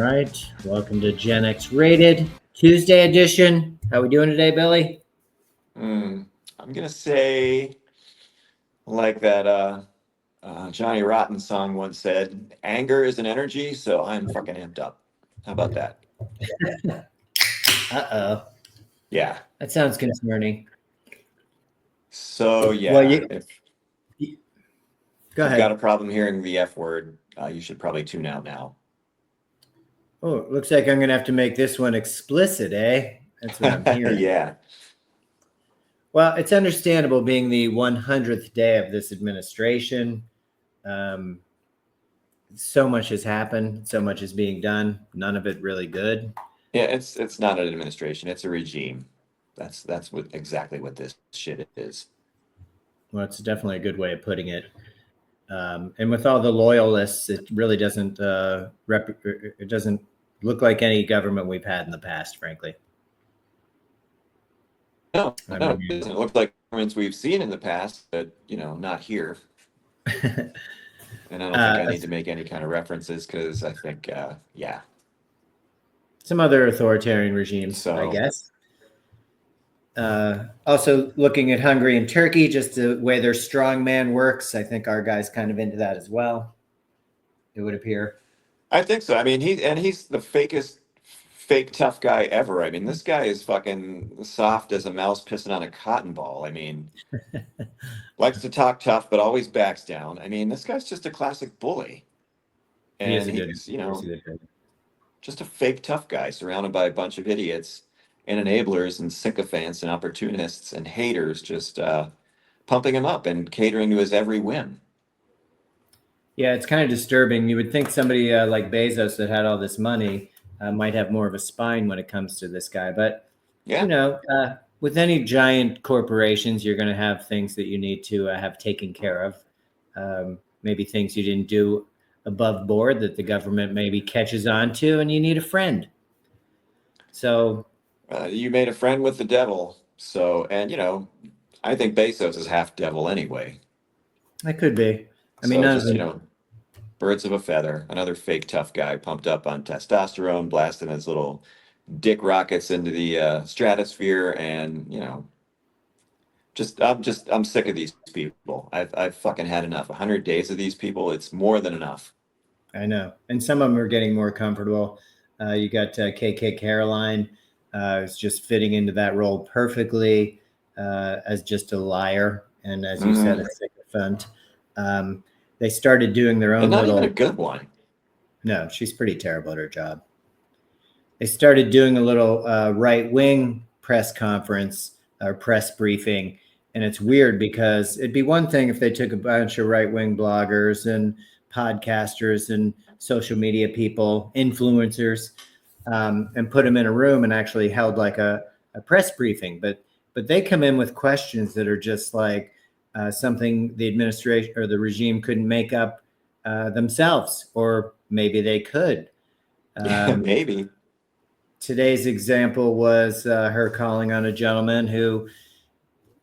right. Welcome to Gen X Rated Tuesday edition. How we doing today, Billy? I'm gonna say, like that Johnny Rotten song once said, "Anger is an energy," so I'm fucking amped up. How about that? Uh-oh. Yeah. That sounds concerning. So Well, yeah, if go you've got a ahead. problem hearing the F word, you should probably tune out now. Oh, it looks like I'm going to have to make this one explicit, eh? That's what I'm hearing. Yeah. Well, it's understandable being the 100th day of this administration. So much has happened. So much is being done. None of it really good. Yeah, it's not an administration, it's a regime. That's exactly what this shit is. Well, it's definitely a good way of putting it. And with all the loyalists, it really doesn't it doesn't look like any government we've had in the past, frankly. No, I no, it mean, doesn't look like governments we've seen in the past, but not here. And I don't think I need to make any kind of references because I think, yeah. Some other authoritarian regimes, I So, guess. Also, looking at Hungary and Turkey, just the way their strongman works, I think our guy's kind of into that as well. It would appear. I think so. I mean, he's the fakest fake tough guy ever. I mean, this guy is fucking soft as a mouse pissing on a cotton ball. I mean, likes to talk tough, but always backs down. I mean, this guy's just a classic bully. He is And a good. he's, He is a good. just a fake tough guy surrounded by a bunch of idiots and enablers and sycophants and opportunists and haters just pumping him up and catering to his every whim. Yeah, it's kind of disturbing. You would think somebody like Bezos that had all this money might have more of a spine when it comes to this guy, but Yeah. with any giant corporations, you're going to have things that you need to have taken care of. Maybe things you didn't do above board that the government maybe catches on to, and you need a friend. So You made a friend with the devil. So, and I think Bezos is half devil anyway. that could be. I mean, So none of just, them. birds of a feather. Another fake tough guy pumped up on testosterone, blasting his little dick rockets into the stratosphere, and I'm sick of these people. I've fucking had enough. 100 days of these people, it's more than enough. I know, and some of them are getting more comfortable. You got KK Caroline, is just fitting into that role perfectly as just a liar, and as you said, a sycophant. They started doing their And own not even a little. good one. No, she's pretty terrible at her job. They started doing a little right wing press conference or press briefing. And it's weird because it'd be one thing if they took a bunch of right wing bloggers and podcasters and social media people, influencers, and put them in a room and actually held like a press briefing. But they come in with questions that are just like something the administration or the regime couldn't make up themselves, or maybe they could. Yeah, maybe. Today's example was her calling on a gentleman who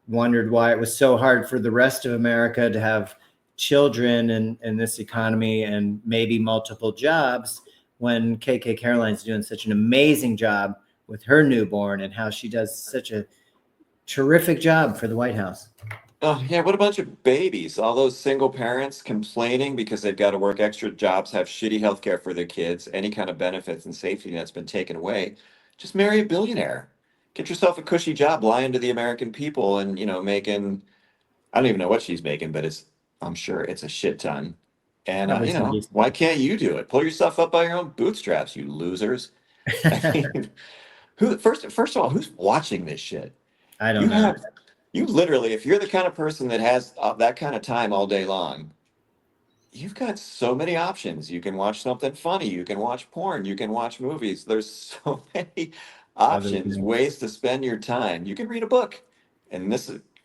wondered why it was so hard for the rest of America to have children in this economy and maybe multiple jobs when KK Caroline's doing such an amazing job with her newborn and how she does such a terrific job for the White House. Oh, yeah, what a bunch of babies. All those single parents complaining because they've got to work extra jobs, have shitty health care for their kids, any kind of benefits and safety that's been taken away. Just marry a billionaire. Get yourself a cushy job lying to the American people and, making, I don't even know what she's making, but I'm sure it's a shit ton. And, Probably some decent. why can't you do it? Pull yourself up by your own bootstraps, you losers. I mean, first of all, who's watching this shit? I don't You know. have, you literally, if you're the kind of person that has that kind of time all day long, you've got so many options. You can watch something funny, you can watch porn, you can watch movies. There's so many Other options, than ways to spend your time. You can read a book, and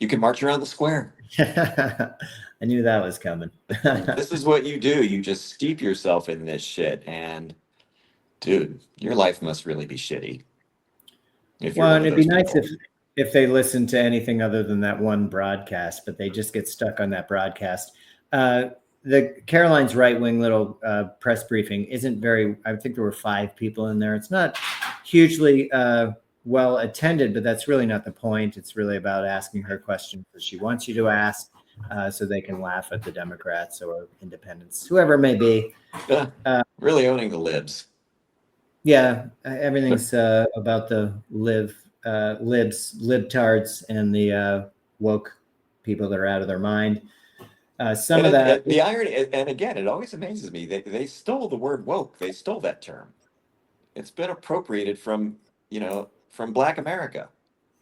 you can march around the square. I knew that was coming. This is what you do. You just steep yourself in this shit, and dude, your life must really be shitty if you're Well, one and of it'd be those nice people. if they listen to anything other than that one broadcast, but they just get stuck on that broadcast. the Caroline's right wing little press briefing isn't very. I think there were 5 people in there. It's not hugely well attended, but that's really not the point. It's really about asking her questions that she wants you to ask, so they can laugh at the Democrats or independents, whoever it may be. Really owning the libs. Yeah, everything's about the libtards, and the woke people that are out of their mind. Some And of that, the irony, and again, it always amazes me. They stole the word woke. They stole that term. It's been appropriated from, from Black America.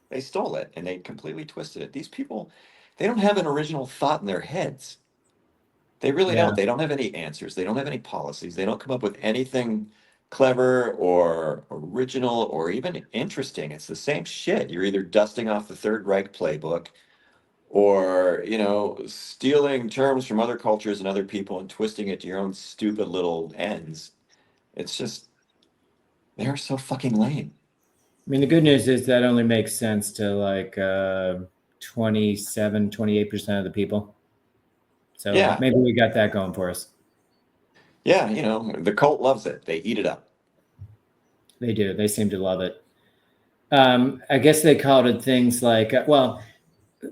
They stole it and they completely twisted it. These people, they don't have an original thought in their heads. They really yeah, don't. They don't have any answers. They don't have any policies. They don't come up with anything clever or original or even interesting. It's the same shit. You're either dusting off the Third Reich playbook or, stealing terms from other cultures and other people and twisting it to your own stupid little ends. It's just, they're so fucking lame. I mean, the good news is that only makes sense to like 27, 28% of the people. So Yeah. maybe we got that going for us. Yeah. The cult loves it. They eat it up. They do. They seem to love it. I guess they called it things like, well,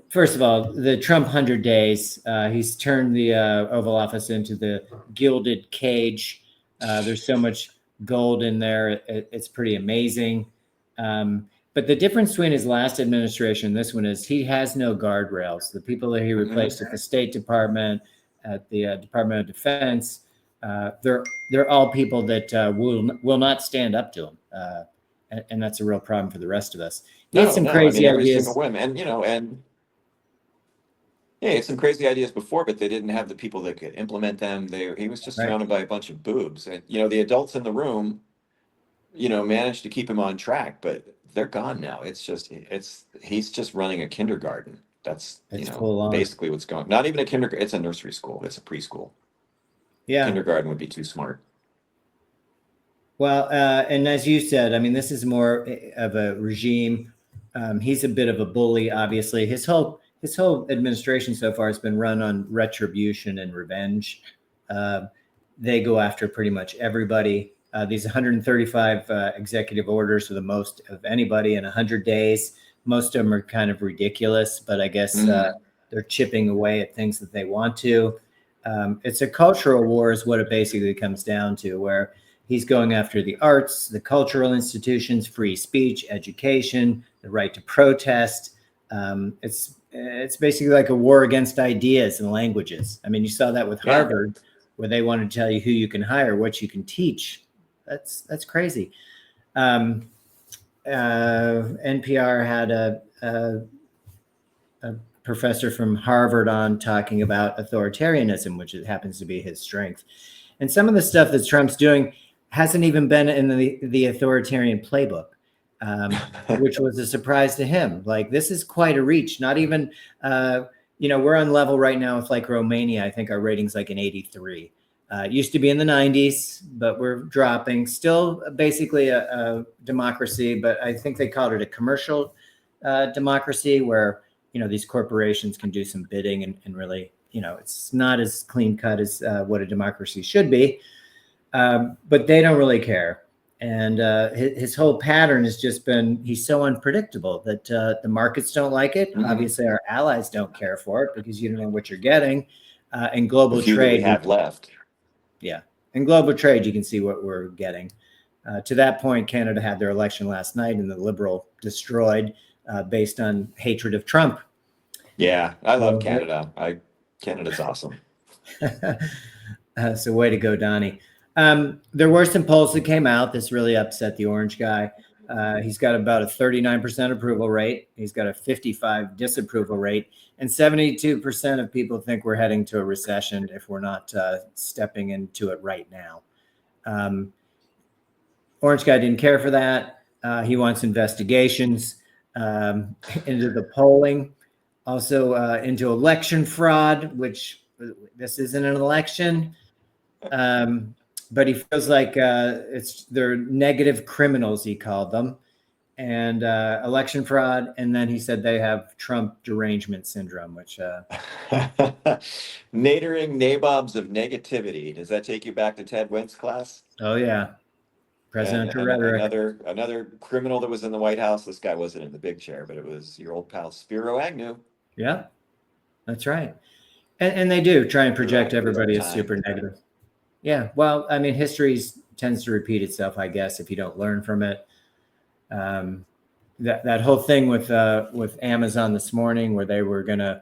first of all, the Trump 100 days, he's turned the Oval Office into the gilded cage. There's so much gold in there. It's pretty amazing. But the difference between his last administration and this one is he has no guardrails. The people that he replaced at the State Department, at the Department of Defense, they're all people that will not stand up to him. And that's a real problem for the rest of us. He had some crazy every ideas. single one, and yeah, he had some crazy ideas before, but they didn't have the people that could implement them. He was just Right. surrounded by a bunch of boobs, and the adults in the room, managed to keep him on track, but they're gone now. He's just running a kindergarten. That's It's full on. basically what's going. Not even a kindergarten. It's a nursery school. It's a preschool. Yeah. Kindergarten would be too smart. Well, and as you said, I mean, this is more of a regime. He's a bit of a bully, obviously. His whole administration so far has been run on retribution and revenge. They go after pretty much everybody. These 135 executive orders are the most of anybody in 100 days. Most of them are kind of ridiculous, but I guess they're chipping away at things that they want to. It's a cultural war is what it basically comes down to, where he's going after the arts, the cultural institutions, free speech, education, the right to protest. It's basically like a war against ideas and languages. I mean, you saw that with Harvard, where they want to tell you who you can hire, what you can teach. That's crazy. NPR had a professor from Harvard on talking about authoritarianism, which happens to be his strength. And some of the stuff that Trump's doing hasn't even been in the authoritarian playbook, which was a surprise to him. Like, this is quite a reach. Not even, we're on level right now with like Romania. I think our rating's like an 83. It used to be in the 90s, but we're dropping. Still basically a democracy, but I think they called it a commercial democracy, where these corporations can do some bidding and really, it's not as clean cut as what a democracy should be. But they don't really care. And his whole pattern has just been, he's so unpredictable that the markets don't like it. Obviously, our allies don't care for it because you don't know what you're getting. And global trade we have left. Yeah. In global trade, you can see what we're getting. To that point, Canada had their election last night and the Liberal destroyed based on hatred of Trump. Yeah, I love Canada. Canada's awesome. So way to go, Donnie. There were some polls that came out. This really upset the orange guy. He's got about a 39% approval rate. He's got a 55% disapproval rate. And 72% of people think we're heading to a recession if we're not stepping into it right now. Orange guy didn't care for that. He wants investigations into the polling, also into election fraud, which this isn't an election. But he feels like they're negative criminals, he called them. and election fraud. And then he said they have Trump derangement syndrome, which Natering nabobs of negativity. Does that take you back to Ted Wentz class? oh yeah, And, presidential and rhetoric. another criminal that was in the White House. This guy wasn't in the big chair, but it was your old pal Spiro Agnew. Yeah, that's right. And they do try and project Spiro Agnew's everybody as time. super negative. Yeah, well, I mean, history tends to repeat itself, I guess, if you don't learn from it. That whole thing with Amazon this morning, where they were going to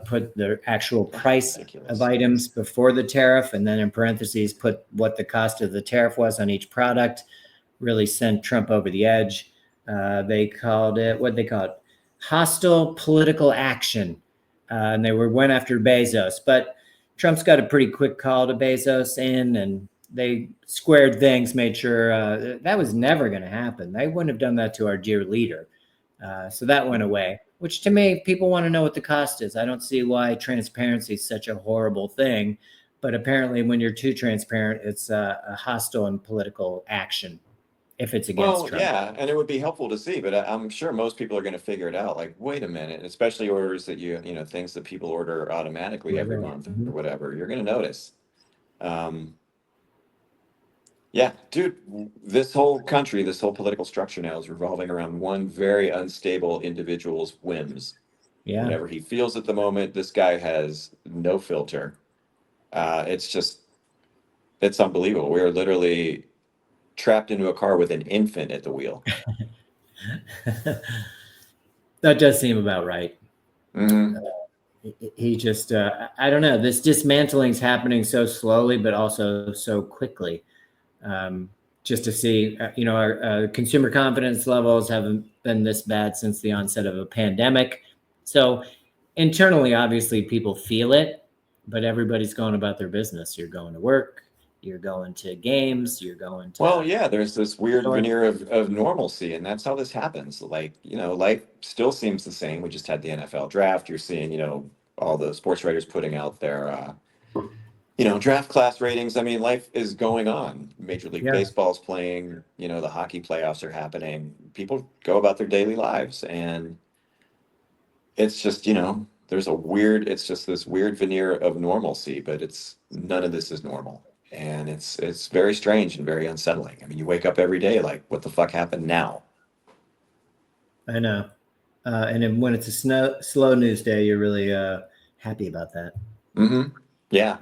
put the actual price Ridiculous. of items before the tariff, and then in parentheses put what the cost of the tariff was on each product, really sent Trump over the edge. They called it, what they call it, hostile political action, and they went after Bezos, but Trump's got a pretty quick call to Bezos in, and they squared things, made sure that was never going to happen. They wouldn't have done that to our dear leader. So that went away, which to me, people want to know what the cost is. I don't see why transparency is such a horrible thing. But apparently when you're too transparent, it's a hostile and political action if it's against Well, Trump. yeah, and it would be helpful to see, but I'm sure most people are going to figure it out. Like, wait a minute, especially orders that things that people order automatically every month or whatever, you're going to notice. Yeah, dude, this whole country, this whole political structure now is revolving around one very unstable individual's whims. Yeah. Whatever he feels at the moment, this guy has no filter. It's unbelievable. We are literally trapped into a car with an infant at the wheel. That does seem about right. Mm-hmm. He just, I don't know, this dismantling is happening so slowly, but also so quickly. Just to see, our consumer confidence levels haven't been this bad since the onset of a pandemic. So internally, obviously, people feel it, but everybody's going about their business. You're going to work, you're going to games, you're going to. Well, yeah, there's this weird veneer of normalcy, and that's how this happens. Like, life still seems the same. We just had the NFL draft. You're seeing, all the sports writers putting out their draft class ratings. I mean, life is going on. Major League Baseball's playing, the hockey playoffs are happening. People go about their daily lives. And it's just, it's just this weird veneer of normalcy, but none of this is normal. And it's very strange and very unsettling. I mean, you wake up every day like, what the fuck happened now? I know. And then when it's a slow news day, you're really happy about that. Mm-hmm. Yeah.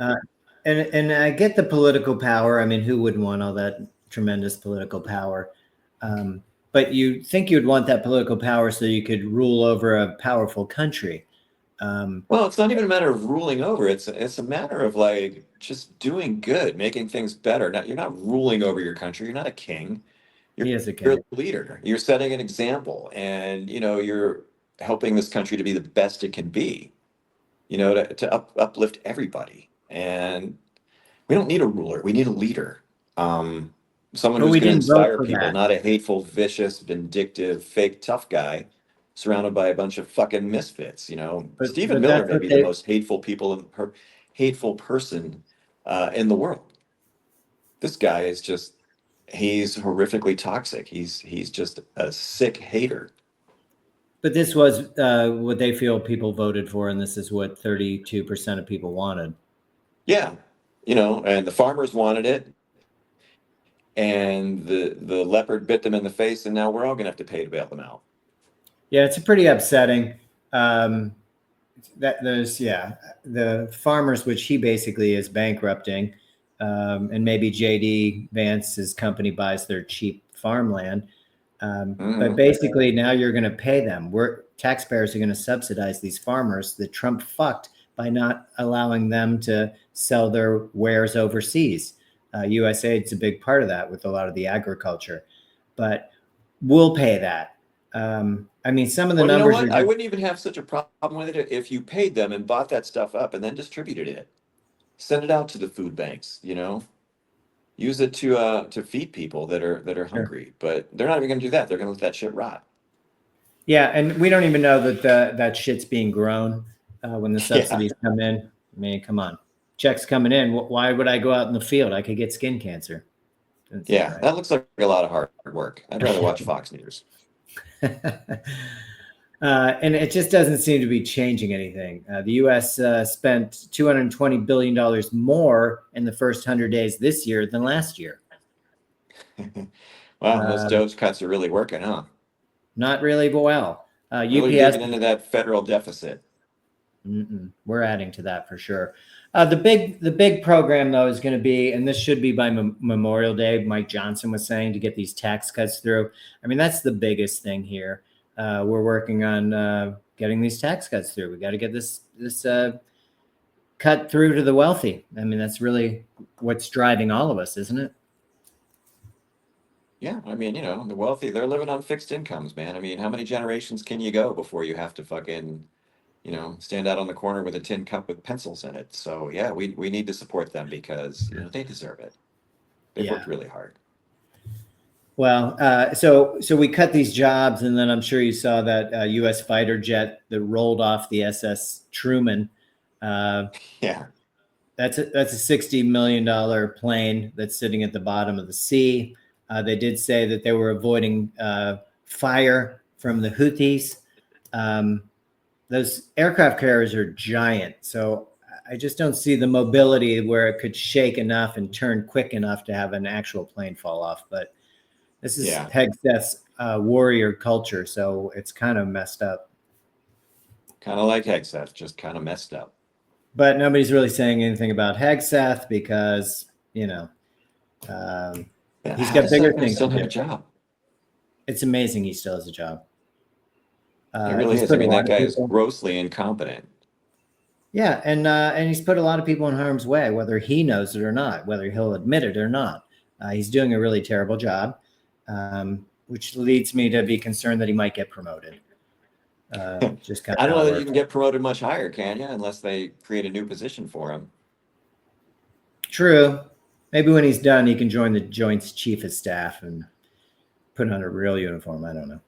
And I get the political power. I mean, who wouldn't want all that tremendous political power? But you think you'd want that political power so you could rule over a powerful country. Well, it's not even a matter of ruling over. It's a matter of like just doing good, making things better. You're not ruling over your country. You're not a king. You're a leader. You're setting an example, and you're helping this country to be the best it can be. To uplift everybody. And we don't need a ruler. We need a leader. Someone who's going to inspire people, not a hateful, vicious, vindictive, fake, tough guy surrounded by a bunch of fucking misfits. Stephen Miller may be the most hateful person in the world. This guy is he's horrifically toxic. He's just a sick hater. But this was what they feel people voted for, and this is what 32% of people wanted. Yeah, and the farmers wanted it, and the leopard bit them in the face, and now we're all going to have to pay to bail them out. Yeah, it's pretty upsetting. The farmers, which he basically is bankrupting, and maybe JD Vance's company buys their cheap farmland. But basically now you're going to pay them. Taxpayers are going to subsidize these farmers that Trump fucked by not allowing them to sell their wares overseas. USAID's a big part of that with a lot of the agriculture, but we'll pay that. I mean, some of the numbers. You know what? I wouldn't even have such a problem with it if you paid them and bought that stuff up and then distributed it. Send it out to the food banks, use it to feed people that are hungry, but they're not even going to do that. They're going to let that shit rot. Yeah, and we don't even know that that shit's being grown when the subsidies come in. I mean, come on, checks coming in. Why would I go out in the field? I could get skin cancer. That looks like a lot of hard work. I'd rather watch Fox News. And it just doesn't seem to be changing anything. The U.S. Spent $220 billion more in the first 100 days this year than last year. Wow, those Um, Doge cuts are really working, huh? Not really well. Really UPS, digging into that federal deficit. we're adding to that for sure. The big program though is going to be, and this should be by Memorial Day. Mike Johnson was saying to get these tax cuts through. I mean, that's the biggest thing here. We're working on getting these tax cuts through. We got to get this cut through to the wealthy. I mean, that's really what's driving all of us, isn't it? Yeah, I mean, the wealthy, they're living on fixed incomes, man. I mean, how many generations can you go before you have to fucking, stand out on the corner with a tin cup with pencils in it? So yeah, we need to support them because, they deserve it. They've Yeah. worked really hard. Well, so we cut these jobs, and then I'm sure you saw that U.S. fighter jet that rolled off the SS Truman. Uh, Yeah. that's a $60 million plane that's sitting at the bottom of the sea. They did say that they were avoiding fire from the Houthis. Those aircraft carriers are giant, so I just don't see the mobility where it could shake enough and turn quick enough to have an actual plane fall off. But this is Yeah. Hegseth's warrior culture, so it's kind of messed up. Kind of like Hegseth, just kind of messed up. But nobody's really saying anything about Hegseth because, Yeah, he's how got does bigger that guy things still to have do. a job? It's amazing he still has a job. It really He's is. I put a mean, lot that of guy is people. grossly incompetent. Yeah, and he's put a lot of people in harm's way, whether he knows it or not, whether he'll admit it or not. He's doing a really terrible job, which leads me to be concerned that he might get promoted. Just kind I of don't how know it that you works. can get promoted much higher, can you? Unless they create a new position for him. True. Maybe when he's done, he can join the Joint's chief of staff and put on a real uniform. I don't know.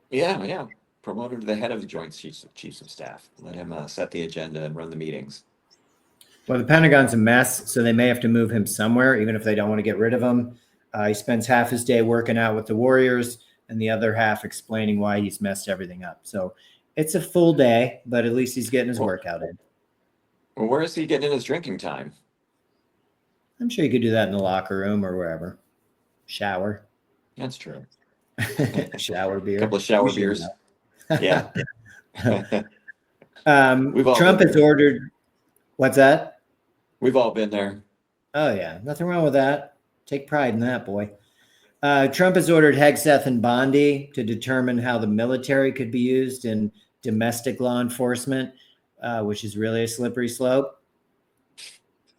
Yeah, yeah. Promote him to the head of the Joint Chiefs of Staff. Let him set the agenda and run the meetings. Well, the Pentagon's a mess, so they may have to move him somewhere, even if they don't want to get rid of him. He spends half his day working out with the Warriors and the other half explaining why he's messed everything up. So it's a full day, but at least he's getting his Well, workout in. well, where is he getting in his drinking time? I'm sure you could do that in the locker room or wherever. Shower. That's true. Shower A beer. couple of shower You should beers. know. Yeah. We've all Trump been has there. ordered. What's that? We've all been there. Oh, yeah. Nothing wrong with that. Take pride in that, boy. Trump has ordered Hegseth and Bondi to determine how the military could be used in domestic law enforcement, which is really a slippery slope.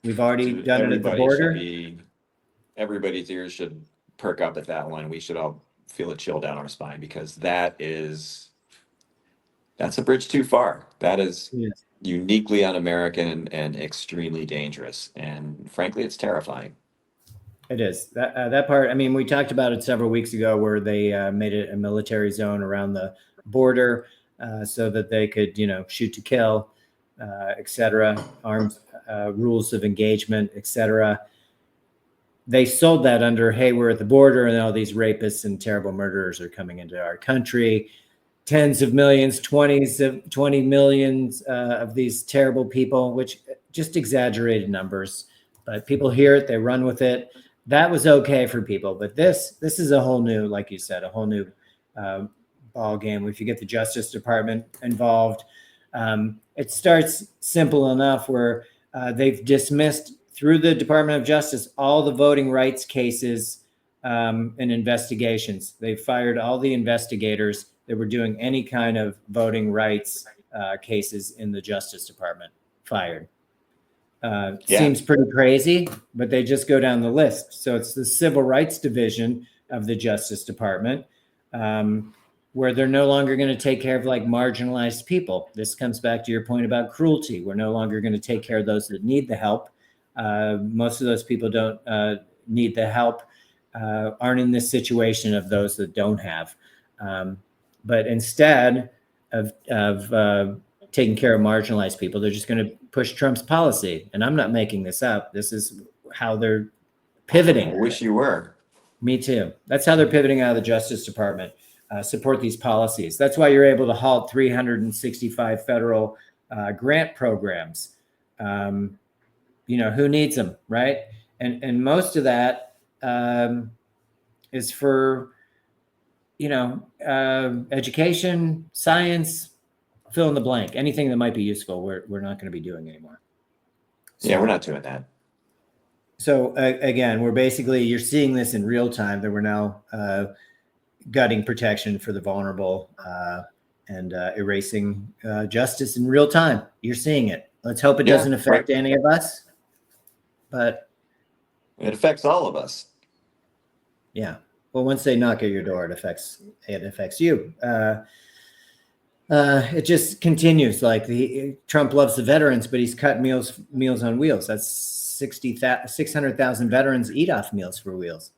We've already Dude, done it at the border. Everybody's ears should perk up at that one. We should all feel a chill down our spine because that's a bridge too far. That is Yes. uniquely un-American and extremely dangerous. And frankly, it's terrifying. It is that part. I mean, we talked about it several weeks ago where they made it a military zone around the border so that they could, shoot to kill, et cetera, arms, rules of engagement, et cetera. They sold that under, hey, we're at the border and all these rapists and terrible murderers are coming into our country. Tens of millions, 20 millions of these terrible people, which just exaggerated numbers. But people hear it, they run with it. That was okay for people. But this is a whole new, like you said, a whole new ball game. If you get the Justice Department involved, it starts simple enough where they've dismissed through the Department of Justice all the voting rights cases and investigations. They fired all the investigators that were doing any kind of voting rights cases in the Justice Department. Fired. Yeah. Seems pretty crazy, but they just go down the list. So it's the Civil Rights Division of the Justice Department, where they're no longer going to take care of like marginalized people. This comes back to your point about cruelty. We're no longer going to take care of those that need the help. Most of those people don't need the help, aren't in this situation of those that don't have. But instead of taking care of marginalized people, they're just going to push Trump's policy. And I'm not making this up. This is how they're pivoting. I wish you were. Me too. That's how they're pivoting out of the Justice Department. support these policies. That's why you're able to halt 365 federal grant programs. Who needs them, right? And most of that is for education, science, fill in the blank, anything that might be useful. We're not going to be doing anymore. So, Yeah, we're not doing that. So again, you're seeing this in real time, that we're now gutting protection for the vulnerable and erasing justice in real time. You're seeing it. Let's hope it doesn't affect any of us, but it affects all of us. Yeah. Well, once they knock at your door, it affects you. It just continues. Like Trump loves the veterans, but he's cut meals on wheels. That's 600,000 veterans eat off Meals for Wheels.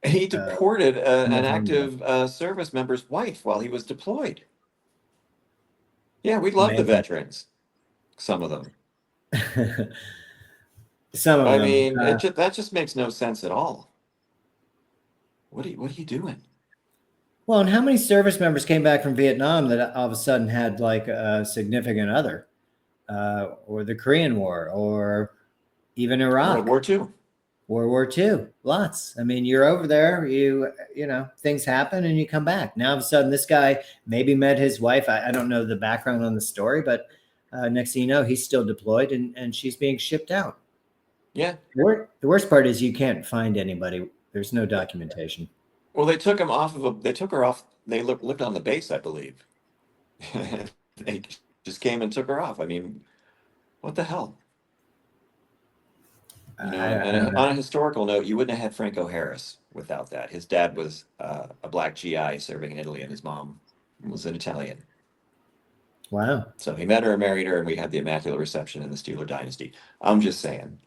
He deported an active service member's wife while he was deployed. Yeah, we love the veterans. Some of them. Some of them. I mean, that just makes no sense at all. What are you doing? Well, and how many service members came back from Vietnam that all of a sudden had like a significant other, or the Korean War, or even Iraq? World War II. Lots. I mean, you're over there, things happen and you come back. Now, all of a sudden, this guy maybe met his wife. I don't know the background on the story, but next thing you know, he's still deployed and she's being shipped out. Yeah. The worst part is you can't find anybody. There's no documentation. Well, they took him off they took her off. They lived on the base, I believe. They just came and took her off. I mean, what the hell? And on a historical note, you wouldn't have had Franco Harris without that. His dad was a black GI serving in Italy, and his mom was an Italian. Wow. So he met her and married her, and we had the Immaculate Reception in the Steeler dynasty. I'm just saying.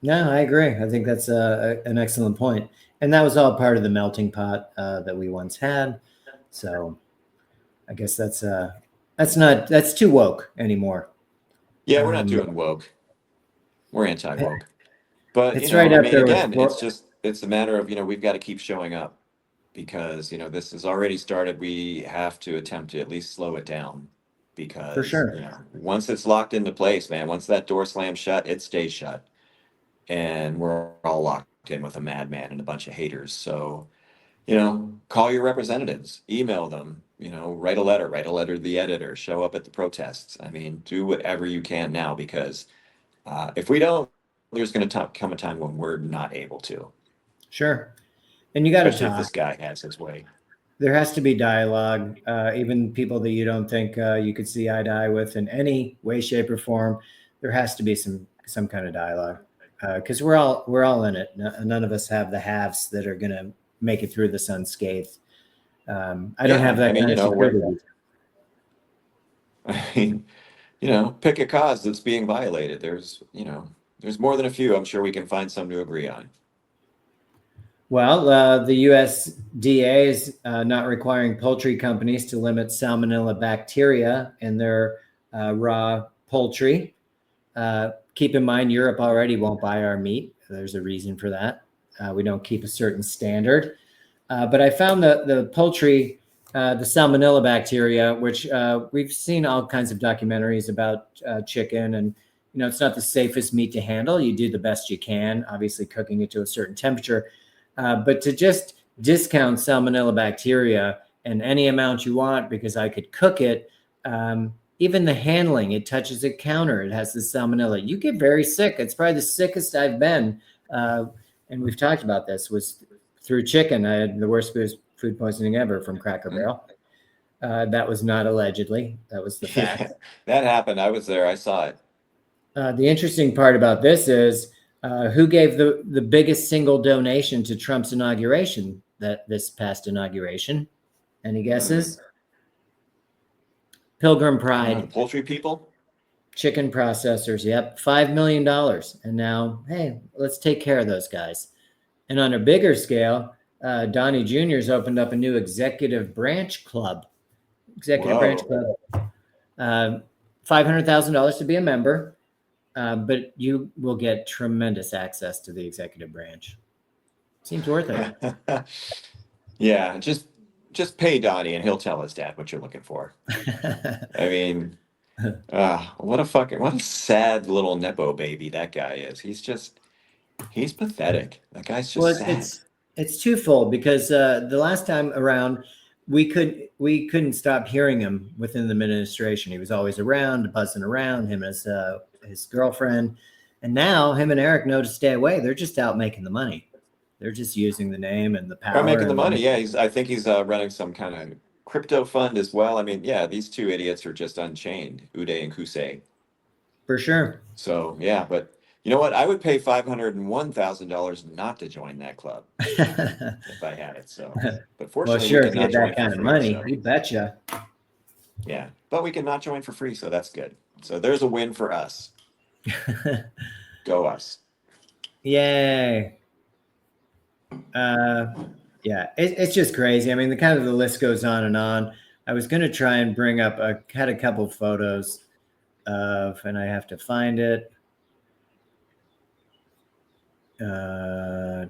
No, I agree. I think that's an excellent point. And that was all part of the melting pot that we once had. So I guess that's too woke anymore. Yeah, we're not doing woke. We're anti-woke. But it's right up there. Again, it's a matter of, we've got to keep showing up because, this has already started. We have to attempt to at least slow it down because for sure. Once it's locked into place, man, once that door slams shut, it stays shut. And we're all locked in with a madman and a bunch of haters. So, call your representatives, email them, write a letter to the editor, show up at the protests. I mean, do whatever you can now because if we don't, there's going to come a time when we're not able to. Sure. And you got to talk. If this guy has his way. There has to be dialogue. Even people that you don't think you could see eye to eye with in any way, shape, or form, there has to be some kind of dialogue. Because we're all in it. None of us have the halves that are going to make it through this unscathed. I don't have that kind of security. I mean, pick a cause that's being violated. There's more than a few. I'm sure we can find some to agree on. Well, the USDA is not requiring poultry companies to limit salmonella bacteria in their raw poultry. Keep in mind, Europe already won't buy our meat. There's a reason for that. We don't keep a certain standard. But I found the poultry, the salmonella bacteria, which we've seen all kinds of documentaries about chicken. And, it's not the safest meat to handle. You do the best you can, obviously cooking it to a certain temperature. But to just discount salmonella bacteria and any amount you want because I could cook it, even the handling, it touches a counter. It has the salmonella. You get very sick. It's probably the sickest I've been. And we've talked about this, was through chicken. I had the worst food poisoning ever from Cracker Barrel. That was not allegedly. That was the fact. Yeah, that happened. I was there. I saw it. The interesting part about this is who gave the biggest single donation to Trump's inauguration, this past inauguration? Any guesses? Pilgrim Pride. Poultry people? Chicken processors. Yep. $5 million. And now, hey, let's take care of those guys. And on a bigger scale, Donnie Jr.'s opened up a new executive branch club. $500,000 to be a member. But you will get tremendous access to the executive branch. Seems worth it. Yeah. Just just pay Donnie and he'll tell his dad what you're looking for. I mean, what a sad little Nepo baby that guy is. He's pathetic. That guy's Well, just sad. it's twofold because the last time around we couldn't stop hearing him within the administration. He was always around, buzzing around, him and his girlfriend, and now him and Eric know to stay away. They're just out making the money. They're just using the name and the They're power. making the money. Yeah, I think he's running some kind of crypto fund as well. I mean, yeah, these two idiots are just unchained, Uday and Kusei. For sure. So yeah, but you know what? I would pay $501,000 not to join that club if I had it. So, but Well, fortunately, sure, we if can you not get join that for kind of free. money, So you betcha. yeah, but we can not join for free, so that's good. So there's a win for us. Go us. Yay. Yeah, it's just crazy. I mean, the list goes on and on. I was going to try and bring up, had a couple photos of, and I have to find it. Hexa,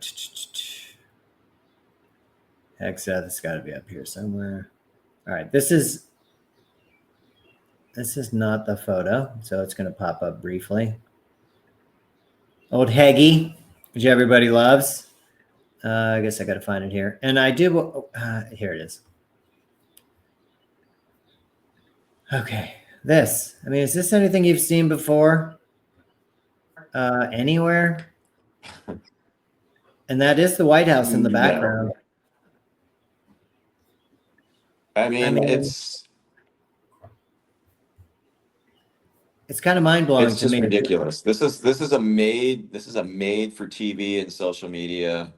this got to be up here somewhere. All right, this is not the photo, so it's going to pop up briefly. Old Heggy, which everybody loves. I guess I got to find it here. And I do, here it is. Okay, this. I mean, is this anything you've seen before? Anywhere? And that is the White House in the background. I mean, it's kind of mind blowing to me. It's just ridiculous. This is a made for TV and social media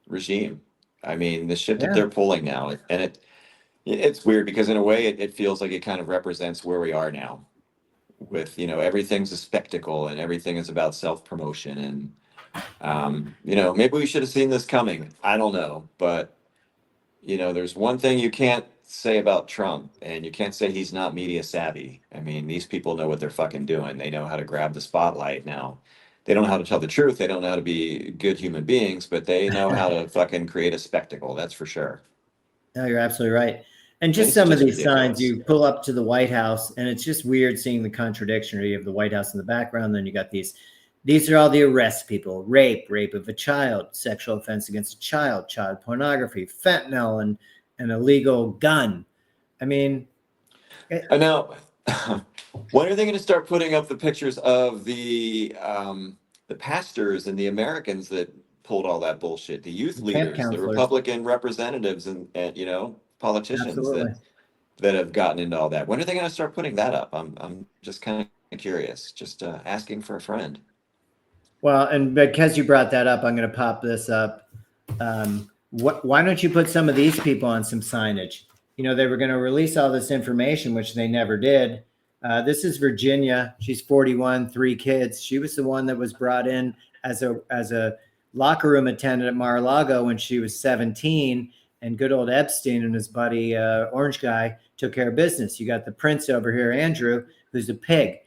regime. I mean, the shit that they're pulling now, and it's weird because in a way it feels like it kind of represents where we are now with, everything's a spectacle and everything is about self-promotion. And, maybe we should have seen this coming. I don't know. But, there's one thing you can't say about Trump, and you can't say he's not media savvy. I mean, these people know what they're fucking doing. They know how to grab the spotlight now. They don't know how to tell the truth. They don't know how to be good human beings, but they know how to fucking create a spectacle. That's for sure. No, you're absolutely right. And just some of these signs, you pull up to the White House, and it's just weird seeing the contradiction of the White House in the background. Then you got these are all the arrest people: rape of a child, sexual offense against a child pornography, fentanyl, and an illegal gun. I mean, I know. When are they going to start putting up the pictures of the pastors and the Americans that pulled all that bullshit, the youth leaders, the Republican representatives, and politicians that have gotten into all that? When are they going to start putting that up? I'm just kind of curious, just asking for a friend. Well, and because you brought that up, I'm going to pop this up. Why don't you put some of these people on some signage? They were going to release all this information, which they never did. This is Virginia. She's 41, 3 kids. She was the one that was brought in as a locker room attendant at Mar-a-Lago when she was 17, and good old Epstein and his buddy, Orange Guy, took care of business. You got the prince over here, Andrew, who's a pig.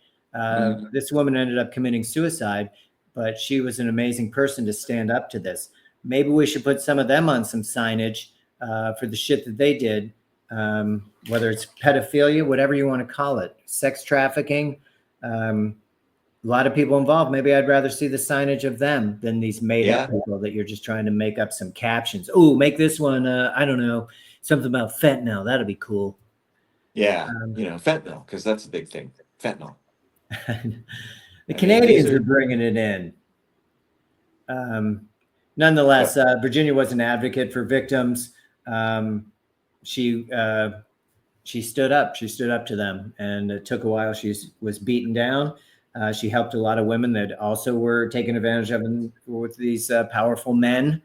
This woman ended up committing suicide, but she was an amazing person to stand up to this. Maybe we should put some of them on some signage for the shit that they did, whether it's pedophilia, whatever you want to call it, sex trafficking. A lot of people involved. Maybe I'd rather see the signage of them than these made up people that you're just trying to make up some captions. Oh, make this one, I don't know, something about fentanyl. That'll be cool. Yeah, fentanyl, because that's a big thing. Fentanyl. The Canadians are bringing it in. Nonetheless, Virginia was an advocate for victims. She stood up. She stood up to them, and it took a while. She was beaten down. She helped a lot of women that also were taken advantage of with these powerful men.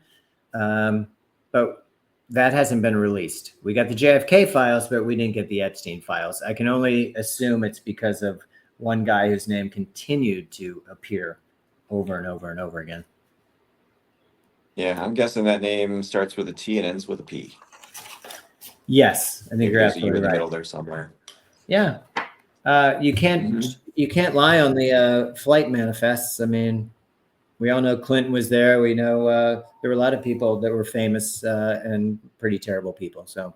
But that hasn't been released. We got the JFK files, but we didn't get the Epstein files. I can only assume it's because of one guy whose name continued to appear over and over and over again. Yeah, I'm guessing that name starts with a T and ends with a P. Yes, I think you're absolutely right. In the middle there somewhere. Yeah, you can't lie on the flight manifests. I mean, we all know Clinton was there. We know there were a lot of people that were famous and pretty terrible people. So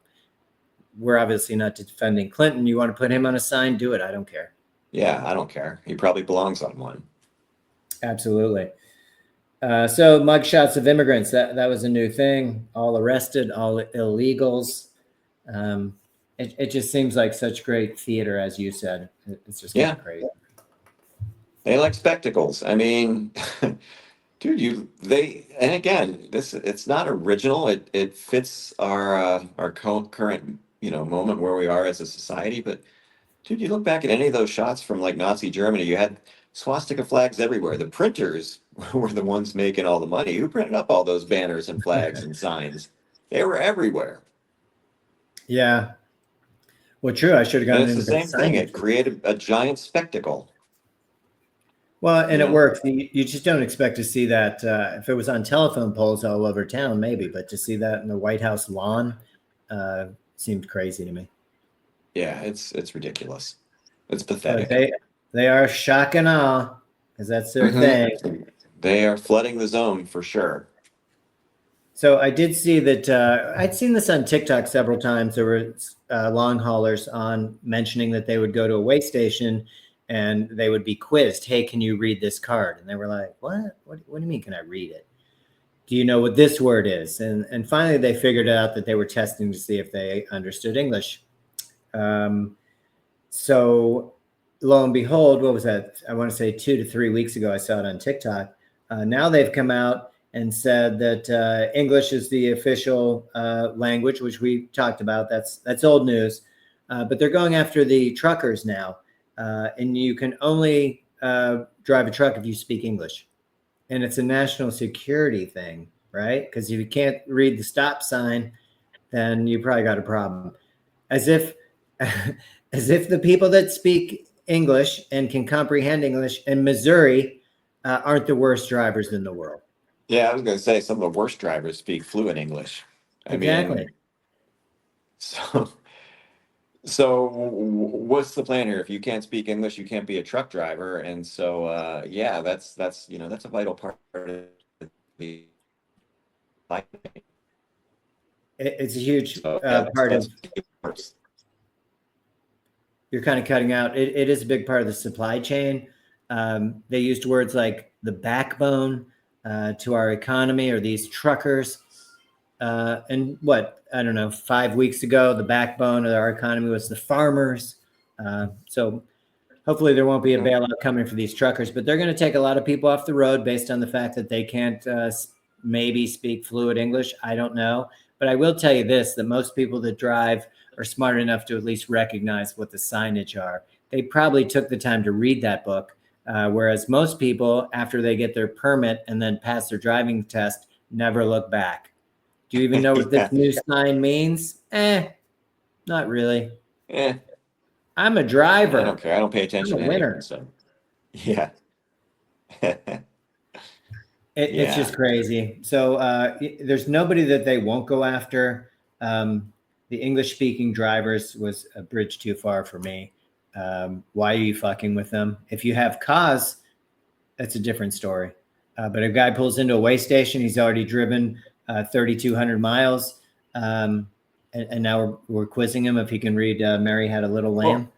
we're obviously not defending Clinton. You want to put him on a sign, do it. I don't care. Yeah, I don't care. He probably belongs on one. Absolutely. So mugshots of immigrants, that was a new thing. All arrested, all illegals. It just seems like such great theater, as you said. It's just kind Yeah, of crazy. they like spectacles. I mean, dude, and again, it's not original. It fits our current, moment where we are as a society. But dude, you look back at any of those shots from like Nazi Germany, you had swastika flags everywhere. The printers were the ones making all the money. Who printed up all those banners and flags and signs? They were everywhere. Yeah. Well, true. I should have And gone it's the into the same thing. signage. It created a giant spectacle. Well, You and it know? works. You just don't expect to see that if it was on telephone poles all over town, maybe, but to see that in the White House lawn seemed crazy to me. Yeah, it's ridiculous. It's But pathetic. they are shock and awe because that's their thing. Mhm. They are flooding the zone for sure. So I did see that I'd seen this on TikTok several times. There were long haulers on mentioning that they would go to a way station and they would be quizzed. Hey, can you read this card? And they were like, what? What do you mean? Can I read it? Do you know what this word is? And finally they figured out that they were testing to see if they understood English. So lo and behold, what was that? I want to say 2 to 3 weeks ago, I saw it on TikTok. Now they've come out and said that English is the official language, which we talked about. That's old news. But they're going after the truckers now. And you can only drive a truck if you speak English. And it's a national security thing, right? Because if you can't read the stop sign, then you probably got a problem. As if as if the people that speak English and can comprehend English in Missouri aren't the worst drivers in the world. Yeah, I was going to say some of the worst drivers speak fluent English. I Exactly. mean, so what's the plan here? If you can't speak English, you can't be a truck driver. And so yeah, that's a vital part of the life. It's a huge So yeah, part of, that's you're kind of cutting out. It is a big part of the supply chain. They used words like the backbone to our economy, or these truckers. And what, I don't know, 5 weeks ago, the backbone of our economy was the farmers. So hopefully there won't be a bailout coming for these truckers, but they're going to take a lot of people off the road based on the fact that they can't maybe speak fluent English. I don't know. But I will tell you this, that most people that drive are smart enough to at least recognize what the signage are. They probably took the time to read that book, whereas most people, after they get their permit and then pass their driving test, never look back. Do you even know what this yeah. new sign means? Not really. Eh, I'm a I driver. don't care. I don't pay I'm attention a to anyone. winner. So yeah. It's Yeah. just crazy. So there's nobody that they won't go after. The English speaking drivers was a bridge too far for me. Why are you fucking with them? If you have cause, that's a different story. But a guy pulls into a way station, he's already driven 3,200 miles. And now we're quizzing him if he can read Mary Had a Little Lamb.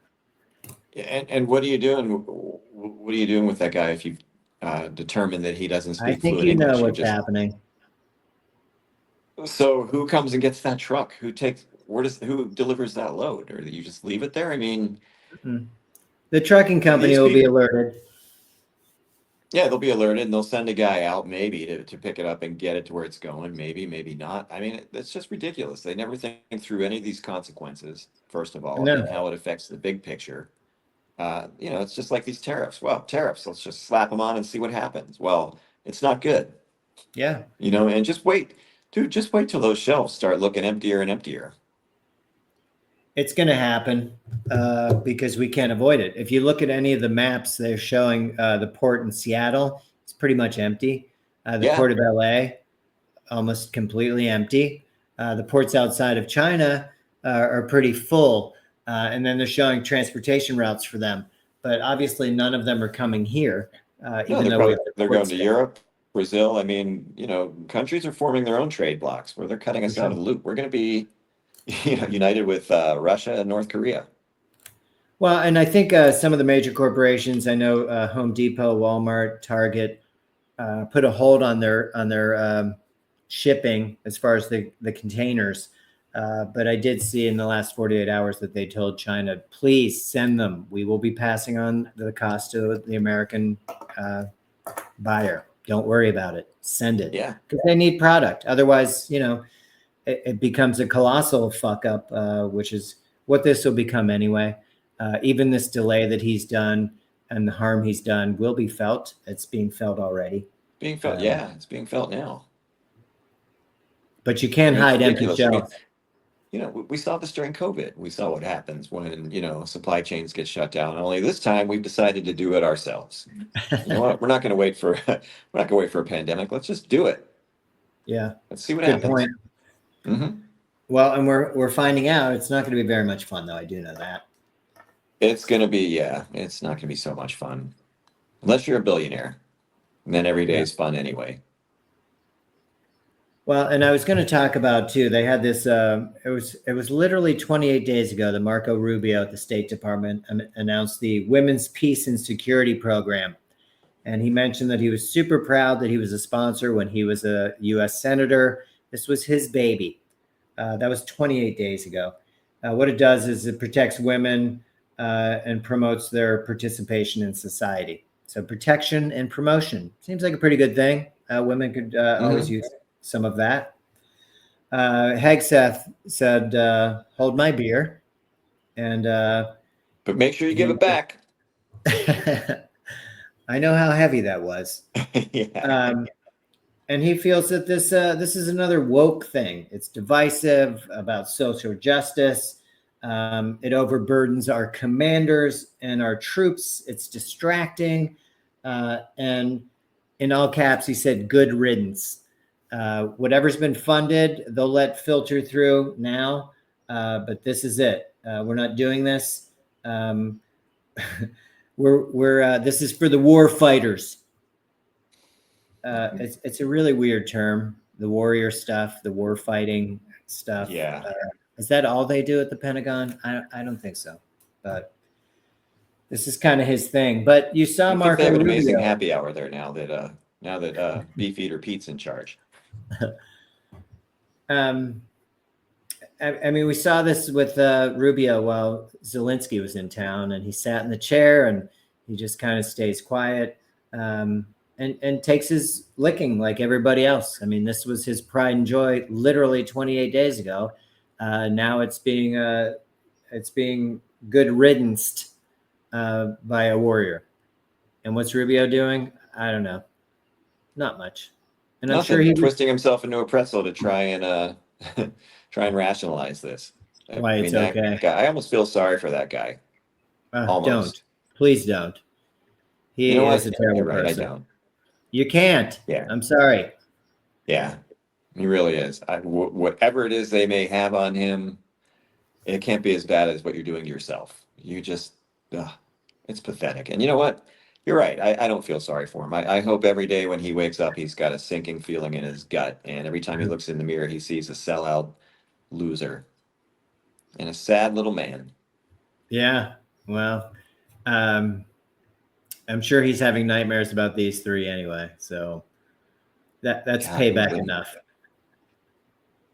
And what are you doing? What are you doing with that guy if you determine that he doesn't I speak think fluent you know English? You what's just happening. So who comes and gets that truck? Who delivers that load? Or you just leave it there? I mean, The trucking company these will be people, alerted. yeah, they'll be alerted and they'll send a guy out maybe to pick it up and get it to where it's going. Maybe not. I mean, it's just ridiculous. They never think through any of these consequences, first of all, No. and how it affects the big picture. It's just like these tariffs. Well, tariffs, let's just slap them on and see what happens. Well, it's not good, Yeah. and just wait, dude, just wait till those shelves start looking emptier and emptier. It's going to happen because we can't avoid it. If you look at any of the maps, they're showing the port in Seattle. It's pretty much empty. The Yeah. port of LA, almost completely empty. The ports outside of China are pretty full. And then they're showing transportation routes for them. But obviously, none of them are coming here, No, even though we have the they're going ports to there. Europe, Brazil. I mean, countries are forming their own trade blocks where they're cutting us out of the loop. We're going to be united with Russia and North Korea. Well, and I think some of the major corporations, I know Home Depot, Walmart, Target, put a hold on their shipping as far as the containers. But I did see in the last 48 hours that they told China, please send them. We will be passing on the cost to the American buyer. Don't worry about it. Send it. Yeah. Because they need product. Otherwise, it becomes a colossal fuck up, which is what this will become anyway. Even this delay that he's done and the harm he's done will be felt. It's being felt already. Being felt. Yeah, it's being felt now. But you can't hide empty shelves. We saw this during COVID. We saw what happens when, supply chains get shut down. Only this time we've decided to do it ourselves. You know what? We're not going to wait for a pandemic. Let's just do it. Yeah. Let's see what Good happens. point. Mm-hmm. Well, and we're finding out it's not going to be very much fun, though. I do know that. It's going to be, it's not going to be so much fun. Unless you're a billionaire. And then every day is fun anyway. Well, and I was going to talk about too. They had this. It was literally 28 days ago that Marco Rubio at the State Department announced the Women's Peace and Security Program, and he mentioned that he was super proud that he was a sponsor when he was a U.S. senator. This was his baby. That was 28 days ago. What it does is it protects women and promotes their participation in society. So protection and promotion seems like a pretty good thing. Women could always use some of that. Hegseth said, hold my beer. And but make sure you give it back. I know how heavy that was. Yeah. And he feels that this is another woke thing. It's divisive about social justice. It overburdens our commanders and our troops. It's distracting. And in all caps, he said, good riddance. Whatever's been funded, they'll let filter through now. But this is it. We're not doing this. This is for the war fighters. It's a really weird term, the warrior stuff, the war fighting stuff. Yeah. Is that all they do at the Pentagon? I don't think so, but this is kind of his thing. But you saw Marco They have an Rubio. amazing happy hour there now that Beefeater Pete's in charge. I mean, we saw this with Rubio while Zelensky was in town, and he sat in the chair and he just kind of stays quiet and takes his licking like everybody else. I mean, this was his pride and joy literally 28 days ago. Now it's being good riddance by a warrior. And what's Rubio doing? I don't know. Not much. And I'm sure he's twisting himself into a pretzel to try and rationalize this. Why it's okay. Guy, I almost feel sorry for that guy. Don't. Please don't. He is a terrible person. I don't. You can't. Yeah. I'm sorry. Yeah, he really is. Whatever it is they may have on him, it can't be as bad as what you're doing to yourself. You just, it's pathetic. And you know what? You're right. I don't feel sorry for him. I hope every day when he wakes up, he's got a sinking feeling in his gut. And every time he looks in the mirror, he sees a sellout loser and a sad little man. Yeah. Well, I'm sure he's having nightmares about these three anyway. So that's payback enough.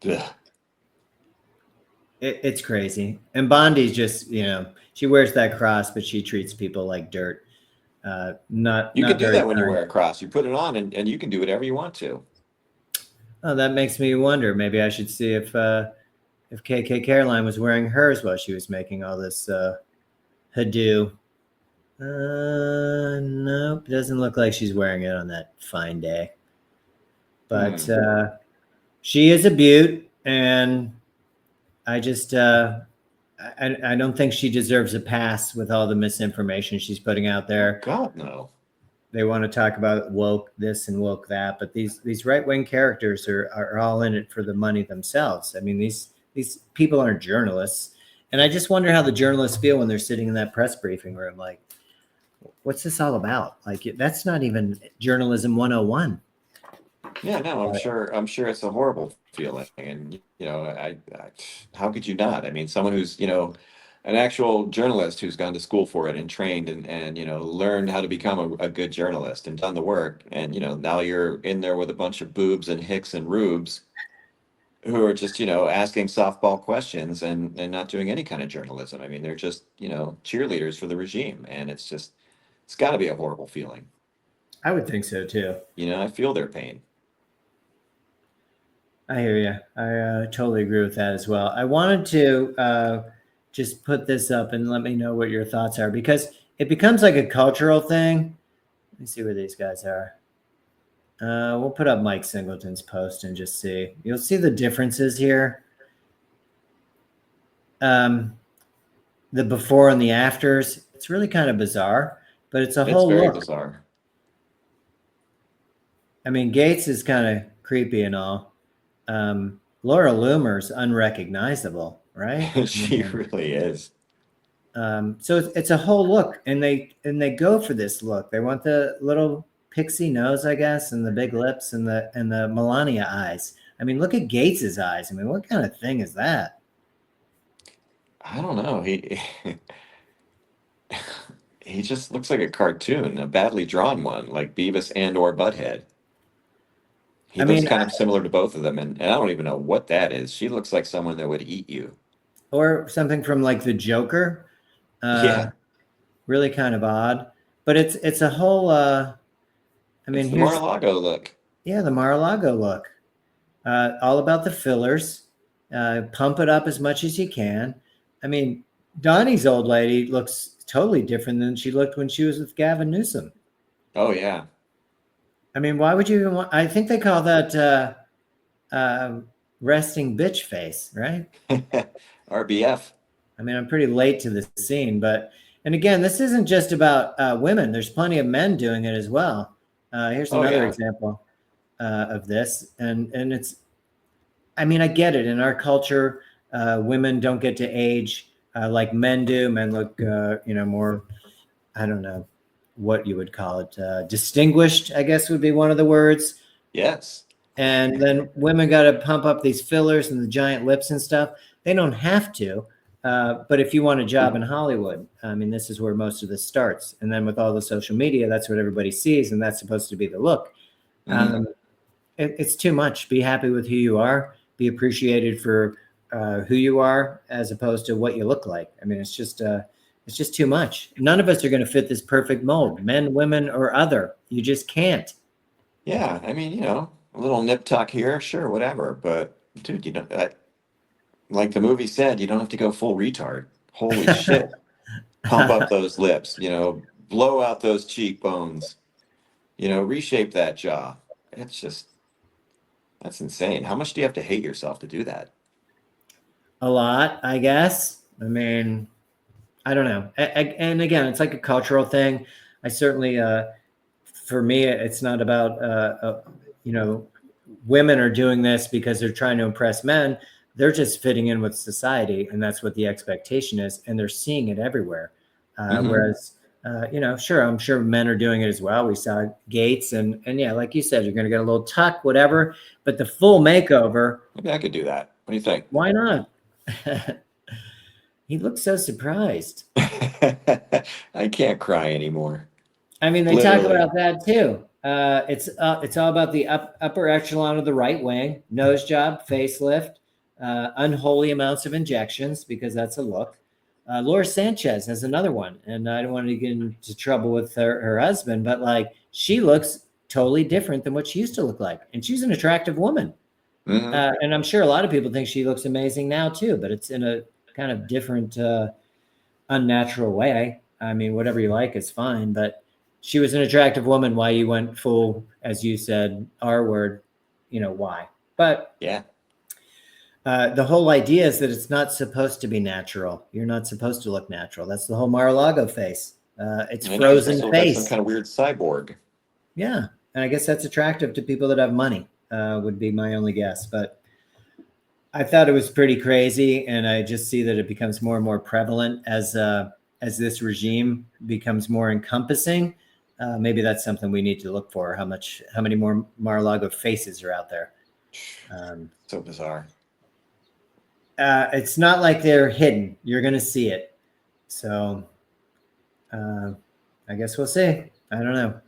Ugh. It's crazy. And Bondi's just, she wears that cross, but she treats people like dirt. You can do that when you wear a cross. You put it on and you can do whatever you want to. Oh, that makes me wonder. Maybe I should see if KK Caroline was wearing hers while she was making all this hoodoo. Nope, doesn't look like she's wearing it on that fine day. But she is a beaut, and I just I don't think she deserves a pass with all the misinformation she's putting out there. God, no. They want to talk about woke this and woke that, but these right-wing characters are all in it for the money themselves. I mean, these people aren't journalists. And I just wonder how the journalists feel when they're sitting in that press briefing room. Like, what's this all about? Like, that's not even journalism 101. Yeah, no, But I'm sure it's a horrible feeling. And, how could you not? I mean, someone who's, an actual journalist who's gone to school for it and trained and learned how to become a good journalist and done the work. And, now you're in there with a bunch of boobs and hicks and rubes who are just, asking softball questions and not doing any kind of journalism. I mean, they're just, cheerleaders for the regime. And it's got to be a horrible feeling. I would think so too. I feel their pain. I hear you. I totally agree with that as well. I wanted to just put this up and let me know what your thoughts are because it becomes like a cultural thing. Let me see where these guys are. We'll put up Mike Singleton's post and just see. You'll see the differences here. The before and the afters. It's really kind of bizarre, but it's a It's whole very look. bizarre. I mean, Gates is kind of creepy and all. Laura Loomer's unrecognizable, right? I She mean, really is. so it's a whole look, and they go for this look. They want the little pixie nose, I guess, and the big lips and the Melania eyes. I mean, look at Gates's eyes. I mean, what kind of thing is that? I don't know. He just looks like a cartoon, a badly drawn one, like Beavis and or Butthead. He I looks mean, kind of similar to both of them, and I don't even know what that is. She looks like someone that would eat you. or something from like the Joker. Yeah, Really kind of odd, but it's a whole. I mean, it's the here's Mar-a-Lago look. yeah, the Mar-a-Lago look. All about the fillers. Pump it up as much as you can. I mean, Donnie's old lady looks totally different than she looked when she was with Gavin Newsom. Oh yeah. I mean, why would you even want? I think they call that uh, resting bitch face, right? RBF. I mean, I'm pretty late to the scene, but and again, this isn't just about women. There's plenty of men doing it as well. Here's Oh another yeah. example of this, and it's. I mean, I get it. In our culture, women don't get to age like men do. Men look, more. I don't know what you would call it. Distinguished, I guess, would be one of the words. Yes. And then women got to pump up these fillers and the giant lips and stuff. They don't have to. But if you want a job in Hollywood, I mean, this is where most of this starts. And then with all the social media, that's what everybody sees, and that's supposed to be the look. Mhm. It's too much. Be happy with who you are. Be appreciated for who you are, as opposed to what you look like. I mean, it's just too much. None of us are going to fit this perfect mold, men, women, or other. You just can't. Yeah. I mean, a little nip tuck here, sure, whatever. But dude, like the movie said, you don't have to go full retard. Holy shit. Pump up those lips, blow out those cheekbones, reshape that jaw. It's just, that's insane. How much do you have to hate yourself to do that? A lot, I guess. I mean, I don't know. And again, it's like a cultural thing. I certainly, for me, it's not about, women are doing this because they're trying to impress men. They're just fitting in with society, and that's what the expectation is. And they're seeing it everywhere. Hmm. Whereas, sure, I'm sure men are doing it as well. We saw Gates, and yeah, like you said, you're going to get a little tuck, whatever. But the full makeover, Maybe I could do that. What do you think? why not? He looks so surprised. I can't cry anymore. I mean, they talk Literally. about that too. It's all about the upper echelon of the right wing, nose job, facelift, unholy amounts of injections because that's a look. Laura Sanchez has another one, and I don't want to get into trouble with her husband, but like she looks totally different than what she used to look like, and she's an attractive woman. Hmm. And I'm sure a lot of people think she looks amazing now too, but it's in a kind of different, unnatural way. I mean, whatever you like is fine, but she was an attractive woman. Why you went full, as you said, R word, why? But Yeah. the whole idea is that it's not supposed to be natural. You're not supposed to look natural. That's the whole Mar-a-Lago face. It's I know you're supposed frozen to look like some face. kind of weird cyborg. Yeah, and I guess that's attractive to people that have money. Would be my only guess, but I thought it was pretty crazy, and I just see that it becomes more and more prevalent as this regime becomes more encompassing. Maybe that's something we need to look for. How many more Mar-a-Lago faces are out there? So bizarre. It's not like they're hidden. You're going to see it. So I guess we'll see. I don't know.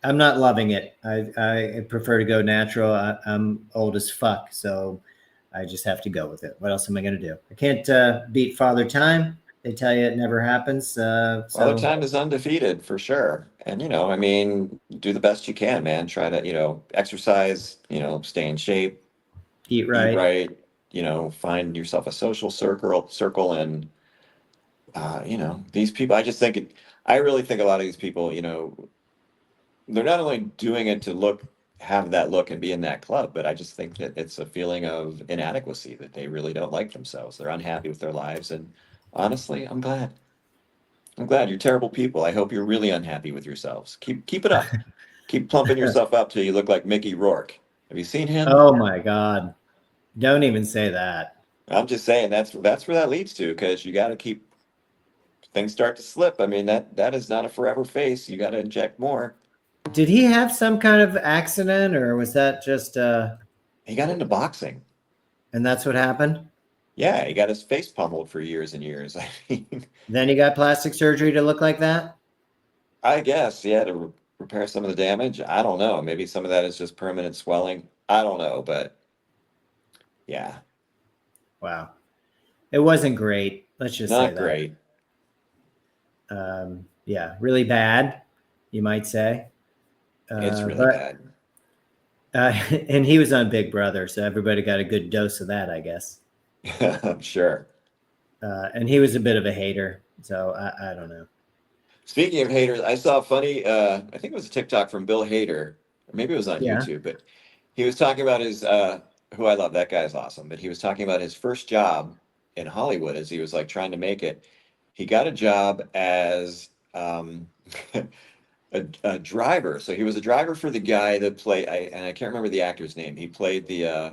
I'm not loving it. I prefer to go natural. I'm old as fuck, so I just have to go with it. What else am I going to do? I can't beat Father Time. They tell you it never happens. Father So Time is undefeated for sure. And, I mean, do the best you can, man. Try to, exercise, stay in shape, eat eat right. right, find yourself a social circle. And, these people, I really think a lot of these people, they're not only doing it to have that look and be in that club, but I just think that it's a feeling of inadequacy that they really don't like themselves. They're unhappy with their lives. And honestly, I'm glad. I'm glad you're terrible people. I hope you're really unhappy with yourselves. Keep it up. Keep plumping yourself up till you look like Mickey Rourke. Have you seen him? Oh my God. Don't even say that. I'm just saying that's where that leads to, because you got to keep things start to slip. I mean, that is not a forever face. You got to inject more. Did he have some kind of accident or was that just He got into boxing. and that's what happened? Yeah, he got his face pummeled for years and years. I mean, Then he got plastic surgery to look like that? I guess, yeah, to repair some of the damage. I don't know. Maybe some of that is just permanent swelling. I don't know, but yeah, Wow. It wasn't great. Let's just say not that. great. Yeah, really bad, you might say. It's really But bad. and he was on Big Brother, so everybody got a good dose of that, I guess. I'm sure. And he was a bit of a hater, so I don't know. Speaking of haters, I saw a funny, I think it was a TikTok from Bill Hader, or maybe it was on Yeah. YouTube, but he was talking about his, who I love, that guy is awesome, but he was talking about his first job in Hollywood as he was like trying to make it. He got a job as a driver. So he was a driver for the guy that played, and I can't remember the actor's name. He played the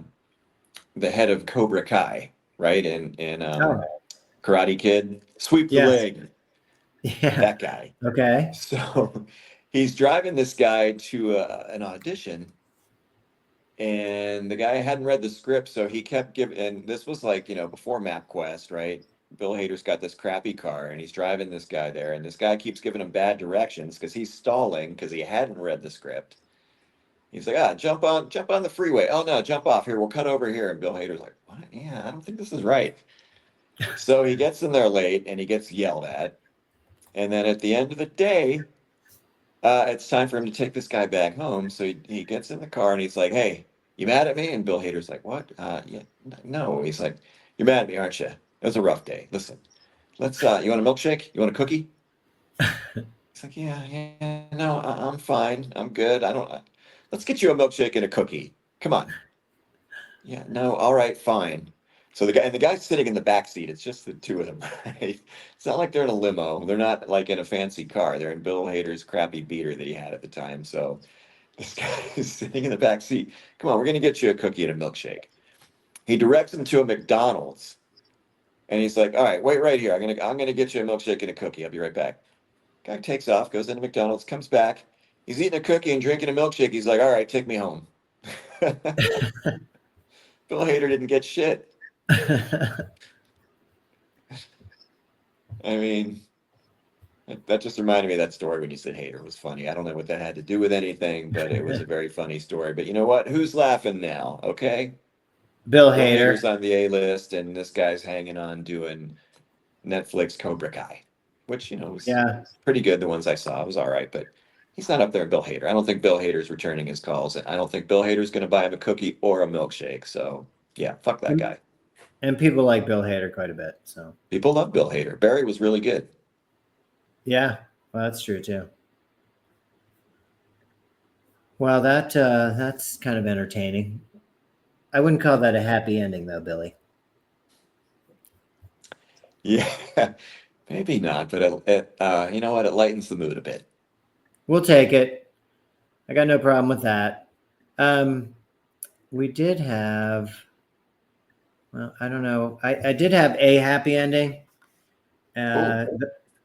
head of Cobra Kai, right? In Oh, Karate Kid, sweep the yes. leg, Yeah. that guy. Okay. So he's driving this guy to an audition, and the guy hadn't read the script, so he kept giving. And this was like, before MapQuest, right? Bill Hader's got this crappy car, and he's driving this guy there, and this guy keeps giving him bad directions because he's stalling because he hadn't read the script. He's like, jump on the freeway. Oh no, jump off here. We'll cut over here. And Bill Hader's like, what? Yeah, I don't think this is right. So he gets in there late, and he gets yelled at. And then at the end of the day, it's time for him to take this guy back home. So he gets in the car and he's like, "Hey, you mad at me?" And Bill Hader's like, "What? Yeah, no." He's like, "You're mad at me, aren't you? It was a rough day. Listen, let's. You want a milkshake? You want a cookie?" He's like, "Yeah, yeah, no, I'm fine. I'm good. I don't. Let's get you a milkshake and a cookie. Come on." Yeah, no, all right, fine. So the guy's sitting in the back seat. It's just the two of them, right? It's not like they're in a limo. They're not like in a fancy car. They're in Bill Hader's crappy beater that he had at the time. So this guy is sitting in the back seat. Come on, we're gonna get you a cookie and a milkshake. He directs him to a McDonald's, and he's like, "All right, wait right here. I'm gonna get you a milkshake and a cookie. I'll be right back." Guy takes off, goes into McDonald's, comes back. He's eating a cookie and drinking a milkshake. He's like, "All right, take me home." Bill Hader didn't get shit. I mean, that just reminded me of that story when you said hater was funny. I don't know what that had to do with anything, but it was a very funny story. But you know what? Who's laughing now? Okay. Bill Bill Hader. Hader's on the A list, and this guy's hanging on doing Netflix Cobra Kai, which, was Yeah. pretty good. The ones I saw, it was all right, but he's not up there with Bill Hader. I don't think Bill Hader's returning his calls. And I don't think Bill Hader's going to buy him a cookie or a milkshake. So, yeah, fuck that guy. And people like Bill Hader quite a bit. So People love Bill Hader. Barry was really good. yeah, well, that's true too. Well, that's kind of entertaining. I wouldn't call that a happy ending, though, Billy. Yeah, maybe not, but you know what? It lightens the mood a bit. We'll take it. I got no problem with that. We did have, well, I don't know. I did have a happy ending, Oh,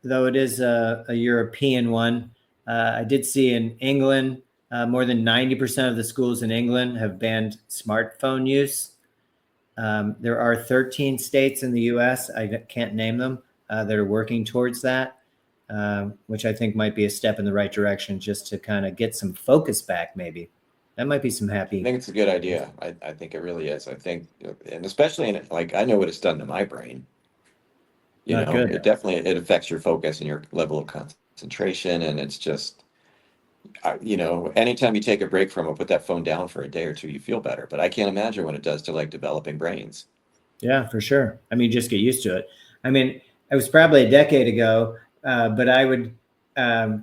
though it is a European one. I did see in England, more than 90% of the schools in England have banned smartphone use. There are 13 states in the US, I can't name them, that are working towards that, which I think might be a step in the right direction just to kind of get some focus back, maybe. That might be some I happy. think it's a good idea. I think it really is. I think, and especially in like, I know what it's done to my brain. You Not know, good. it definitely, it affects your focus and your level of concentration. And it's just, you know, anytime you take a break from it, put that phone down for a day or two, you feel better. But I can't imagine what it does to like developing brains. Yeah, for sure. I mean, just get used to it. I mean, it was probably a decade ago, but I would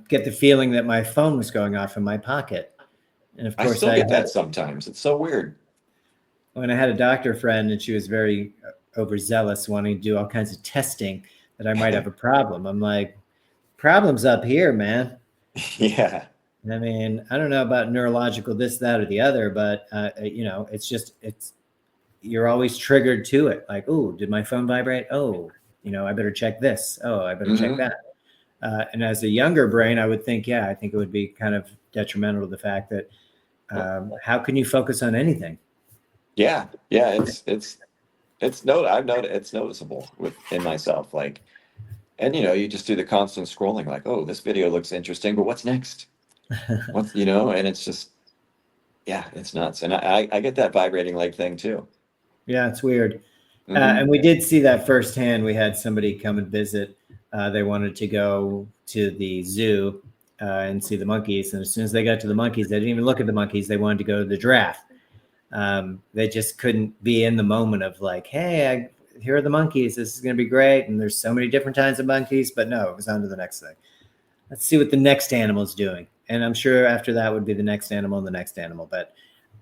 get the feeling that my phone was going off in my pocket. And of I course, still get that sometimes. It's so weird. when I had a doctor friend and she was very overzealous, wanting to do all kinds of testing that I might have a problem. I'm like, problems up here, man. Yeah. I mean, I don't know about neurological this, that, or the other, but it's just you're always triggered to it. Like, oh, did my phone vibrate? Oh, I better check this. Oh, I better check Hmm. that. And as a younger brain, I would think, yeah, I think it would be kind of detrimental to the fact that how can you focus on anything? Yeah. Yeah. I've noticed it's noticeable within myself. Like, and you know, you just do the constant scrolling, like, oh, this video looks interesting, but what's next? What's, you know, and it's just, yeah, it's nuts. And I get that vibrating leg thing too. Yeah, it's weird. And Hmm. we did see that firsthand. We had somebody come and visit. They wanted to go to the zoo and see the monkeys. And as soon as they got to the monkeys, they didn't even look at the monkeys. They wanted to go to the giraffe. They just couldn't be in the moment of like, hey, here are the monkeys. This is going to be great. And there's so many different kinds of monkeys. But no, it was on to the next thing. Let's see what the next animal is doing. And I'm sure after that would be the next animal and the next animal. But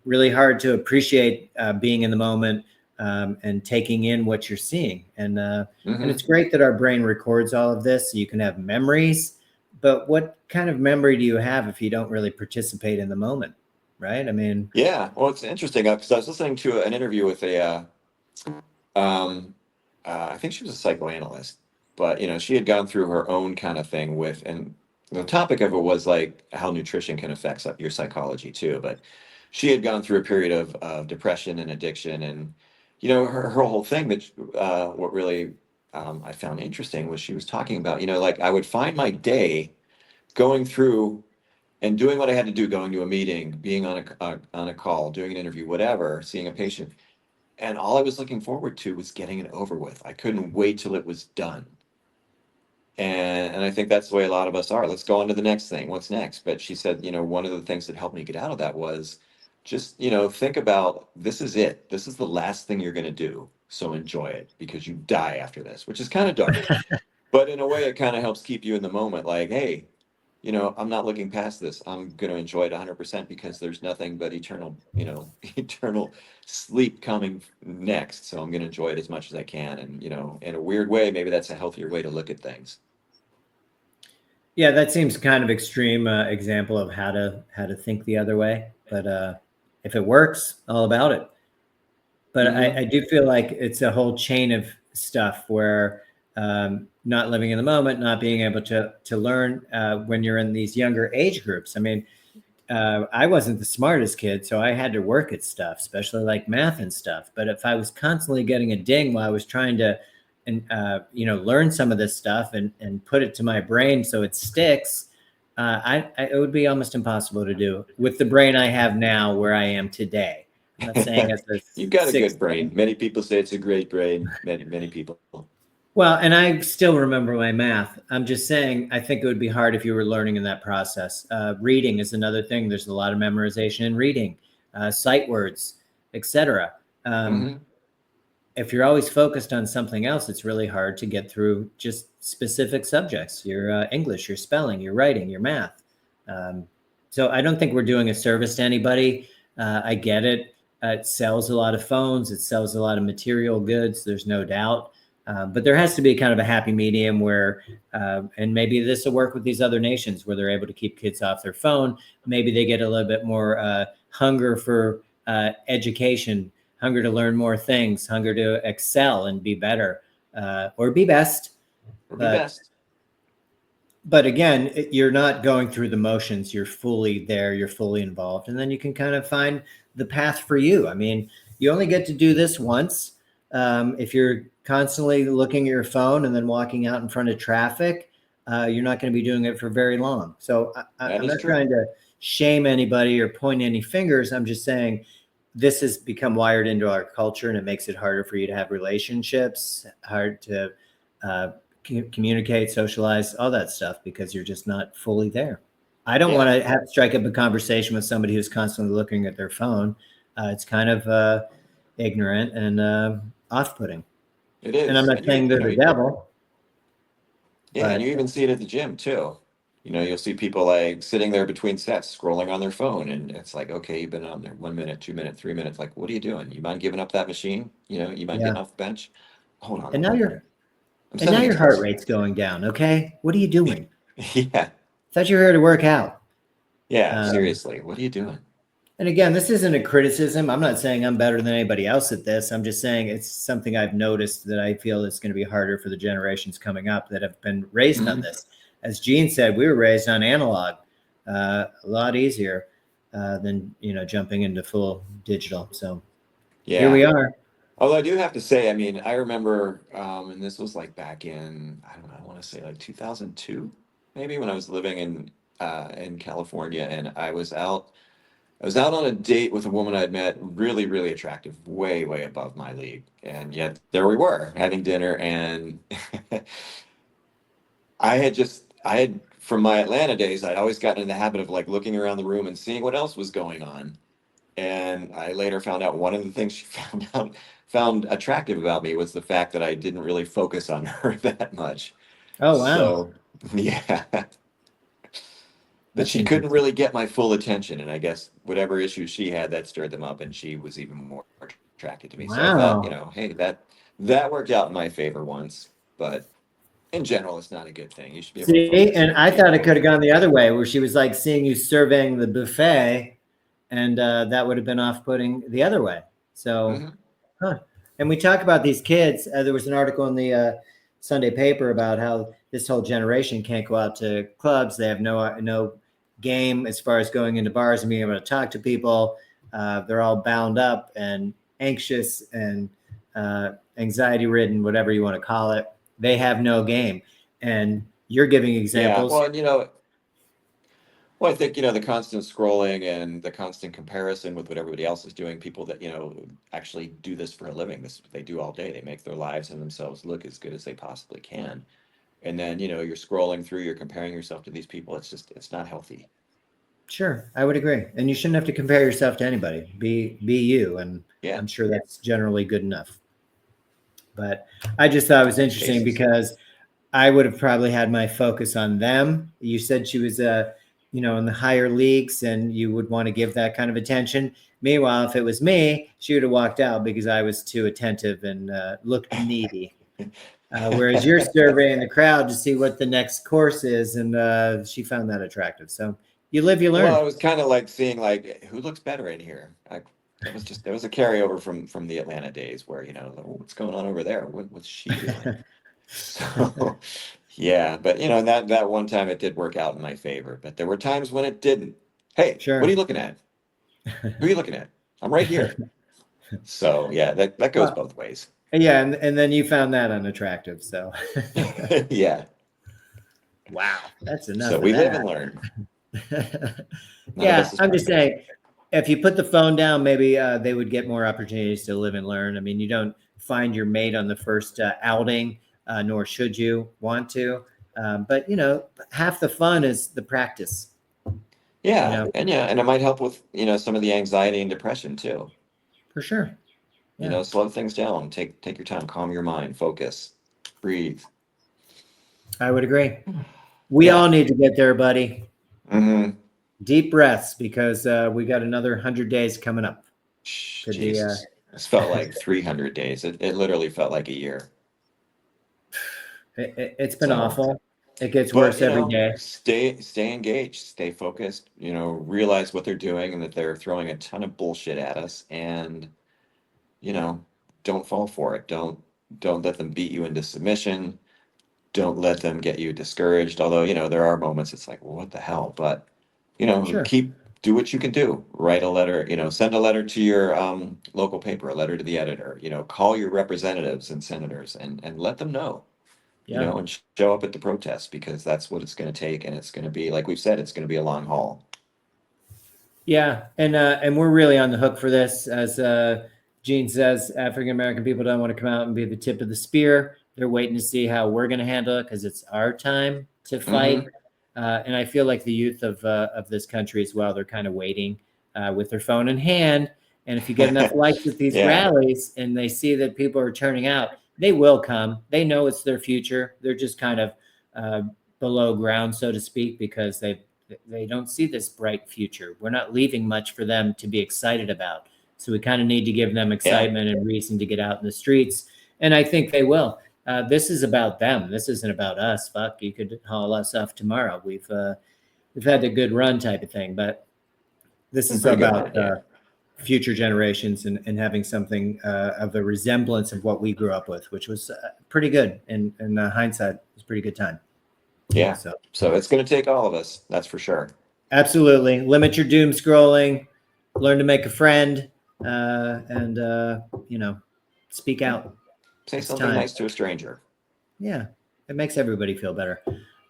really hard to appreciate being in the moment and taking in what you're seeing. And it's Hmm. great that our brain records all of this so you can have memories. But what kind of memory do you have if you don't really participate in the moment? Right? I mean, Yeah. Well, it's interesting because I was listening to an interview with um, I think she was a psychoanalyst, but you know, she had gone through her own kind of thing with, and the topic of it was like how nutrition can affect your psychology too. But she had gone through a period of depression and addiction, and you know, her whole thing that what really I found interesting was she was talking about, you know, like I would find my day going through and doing what I had to do, going to a meeting, being on a call, doing an interview, whatever, seeing a patient, and all I was looking forward to was getting it over with. I couldn't wait till it was done. And I think that's the way a lot of us are. Let's go on to the next thing. What's next? But she said, you know, one of the things that helped me get out of that was just, you know, think about this is it. This is the last thing you're going to do. So enjoy it because you die after this, which is kind of dark. But in a way, it kind of helps keep you in the moment. Like, hey, you know, I'm not looking past this. I'm going to enjoy it 100% because there's nothing but eternal, you know, eternal sleep coming next. So I'm going to enjoy it as much as I can. And, you know, in a weird way, maybe that's a healthier way to look at things. yeah, that seems kind of extreme example of how to think the other way. But if it works, all about it. But I Hmm. do feel like it's a whole chain of stuff where not living in the moment, not being able to learn when you're in these younger age groups. I mean, I wasn't the smartest kid, so I had to work at stuff, especially like math and stuff. But if I was constantly getting a ding while I was trying to, and learn some of this stuff and put it to my brain so it sticks, it would be almost impossible to do with the brain I have now, where I am today. I'm not saying as a You've got a good 16. brain. Many people say it's a great brain. Many people. Well, and I still remember my math. I'm just saying, I think it would be hard if you were learning in that process. Reading is another thing. There's a lot of memorization in reading, sight words, etc. Um, Hmm. if you're always focused on something else, it's really hard to get through just specific subjects, your English, your spelling, your writing, your math. Um, so I don't think we're doing a service to anybody. I get it. It sells a lot of phones. It sells a lot of material goods. There's no doubt. But there has to be kind of a happy medium where, and maybe this will work with these other nations where they're able to keep kids off their phone. Maybe they get a little bit more hunger for education, hunger to learn more things, hunger to excel and be better or be best. Or be But best. but again, you're not going through the motions. You're fully there. You're fully involved, and then you can kind of find the path for you. I mean, you only get to do this once. If you're constantly looking at your phone and then walking out in front of traffic, you're not going to be doing it for very long. So That I'm is not true. trying to shame anybody or point any fingers. I'm just saying this has become wired into our culture, and it makes it harder for you to have relationships, hard to uh, communicate, socialize, all that stuff because you're just not fully there. I don't want Yeah, to have strike up a conversation with somebody who's constantly looking at their phone. It's kind of ignorant and off-putting. it And I'm is. not And saying they're the devil, yeah, and but you even see it at the gym too. You'll see people like sitting there between sets, scrolling on their phone, and it's like, okay, you've been on there 1 minute, 2 minute, 3 minutes. Like, what are you doing? You mind giving up that machine? You mind yeah. getting off the bench? Hold on, And now hold on. your I'm and now sending a your heart text. rate's going down. Okay, what are you doing? Yeah, Thought you were here to work out. yeah. Um, Seriously, what are you doing? And again, this isn't a criticism. I'm not saying I'm better than anybody else at this. I'm just saying it's something I've noticed that I feel is going to be harder for the generations coming up that have been raised on Mhm. this. As Gene said, we were raised on analog, a lot easier than jumping into full digital. So here Yeah. we are. Although I do have to say, I mean, I remember, and this was like back in, I don't know, I want to say like 2002, maybe when I was living in California, and I was out on a date with a woman I'd met, really, really attractive, way, way above my league. And yet there we were having dinner. And I had, from my Atlanta days, I'd always gotten in the habit of like looking around the room and seeing what else was going on. And I later found out one of the things she found attractive about me was the fact that I didn't really focus on her that much. Oh wow, So, yeah, that that's she couldn't interesting. really get my full attention. And I guess whatever issues she had, that stirred them up, and she was even more attracted to me. So I thought, Wow. hey, that worked out in my favor once, but in general, it's not a good thing. You should be able to See, focus and on I thought it people. could have gone the other way, where she was like seeing you surveying the buffet, and that would have been off-putting the other way. So. Mhm. Huh. And we talk about these kids. There was an article in the Sunday paper about how this whole generation can't go out to clubs. They have no game as far as going into bars and being able to talk to people. They're all bound up and anxious and anxiety ridden, whatever you want to call it. They have no game. And you're giving Yeah, examples. well, I think, the constant scrolling and the constant comparison with what everybody else is doing, people that, actually do this for a living, this is what they do all day. They make their lives and themselves look as good as they possibly can. And then, you're scrolling through, you're comparing yourself to these people. It's not healthy. Sure, I would agree. And you shouldn't have to compare yourself to anybody. Be you, and Yeah. I'm sure that's generally good enough. But I just thought it was interesting Cases. because I would have probably had my focus on them. You said she was in the higher leagues and you would want to give that kind of attention. Meanwhile, if it was me, she would have walked out because I was too attentive and looked needy. Whereas you're surveying the crowd to see what the next course is, and she found that attractive. So you live, you Well, learn. I was kind of like seeing like who looks better in here. That was a carryover from the Atlanta days where, like, "Oh, what's going on over there? What's she doing?" So, yeah, but that one time it did work out in my favor, but there were times when it didn't. Hey, what are Sure. you looking at? Who are you looking at? I'm right here. So yeah, that goes Well, both ways. yeah, and then you found that unattractive. So Yeah. wow, that's So enough of we live and that. learn. None of Yeah, us is I'm just perfect. saying, if you put the phone down, maybe they would get more opportunities to live and learn. I mean, you don't find your mate on the first outing, nor should you want to. But half the fun is the practice. You Yeah, know, and it might help with, some of the anxiety and depression too. for sure. Yeah, Slow things down. Take your time, calm your mind, focus, breathe. I would agree. We Yeah. all need to get there, buddy. Hmm. Deep breaths because we got another 100 days coming up. Could be. Jesus. This felt like 300 days. It literally felt like a year. It's been So, awful. It gets but worse every day. stay engaged, stay focused, realize what they're doing and that they're throwing a ton of bullshit at us, and you know, don't fall for it. Don't let them beat you into submission. don't let them get you discouraged. Although, there are moments it's like, well, what the hell? But, Sure. do what you can do. Write a letter, send a letter to your local paper, a letter to the editor, call your representatives and senators and let them know, Yeah. and show up at the protests because that's what it's going to take. And it's going to be, like we've said, it's going to be a long haul. Yeah, and we're really on the hook for this. As Gene says, African American people don't want to come out and be the tip of the spear. They're waiting to see how we're going to handle it because it's our time to fight. And I feel like the youth of this country as well, they're kind of waiting with their phone in hand. And if you get enough likes at these Yeah. rallies and they see that people are turning out, they will come. They know it's their future. They're just kind of below ground, so to speak, because they don't see this bright future. We're not leaving much for them to be excited about. So we kind of need to give them excitement and reason to get out in the streets. And I think they will. This is about them. This isn't about us. Fuck, you could haul us off tomorrow. We've had the good run type of thing, but this is about future generations and having something of a resemblance of what we grew up with, which was pretty good. In hindsight, it was a pretty good time. Yeah. So it's going to take all of us. That's for sure. Absolutely. Limit your doom scrolling, learn to make a friend, and speak out. Say something nice to a stranger. Yeah. It makes everybody feel better.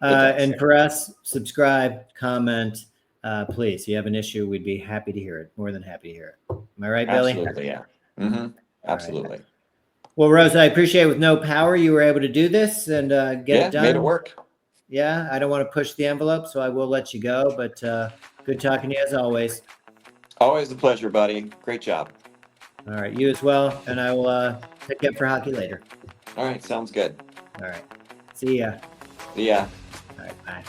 And for us, subscribe, comment, please. If you have an issue, we'd be happy to hear it. More than happy to hear it. Am I right, Billy? Absolutely. Yeah. Absolutely. Right. Well, Rose, I appreciate with no power, you were able to do this and get it done. Made it work. Yeah, I don't want to push the envelope, so I will let you go. But good talking to you as always. Always a pleasure, buddy. Great job. All right, you as well. And I will pick you up for hockey later. All right, sounds good. All right. See ya. See ya. All right, bye.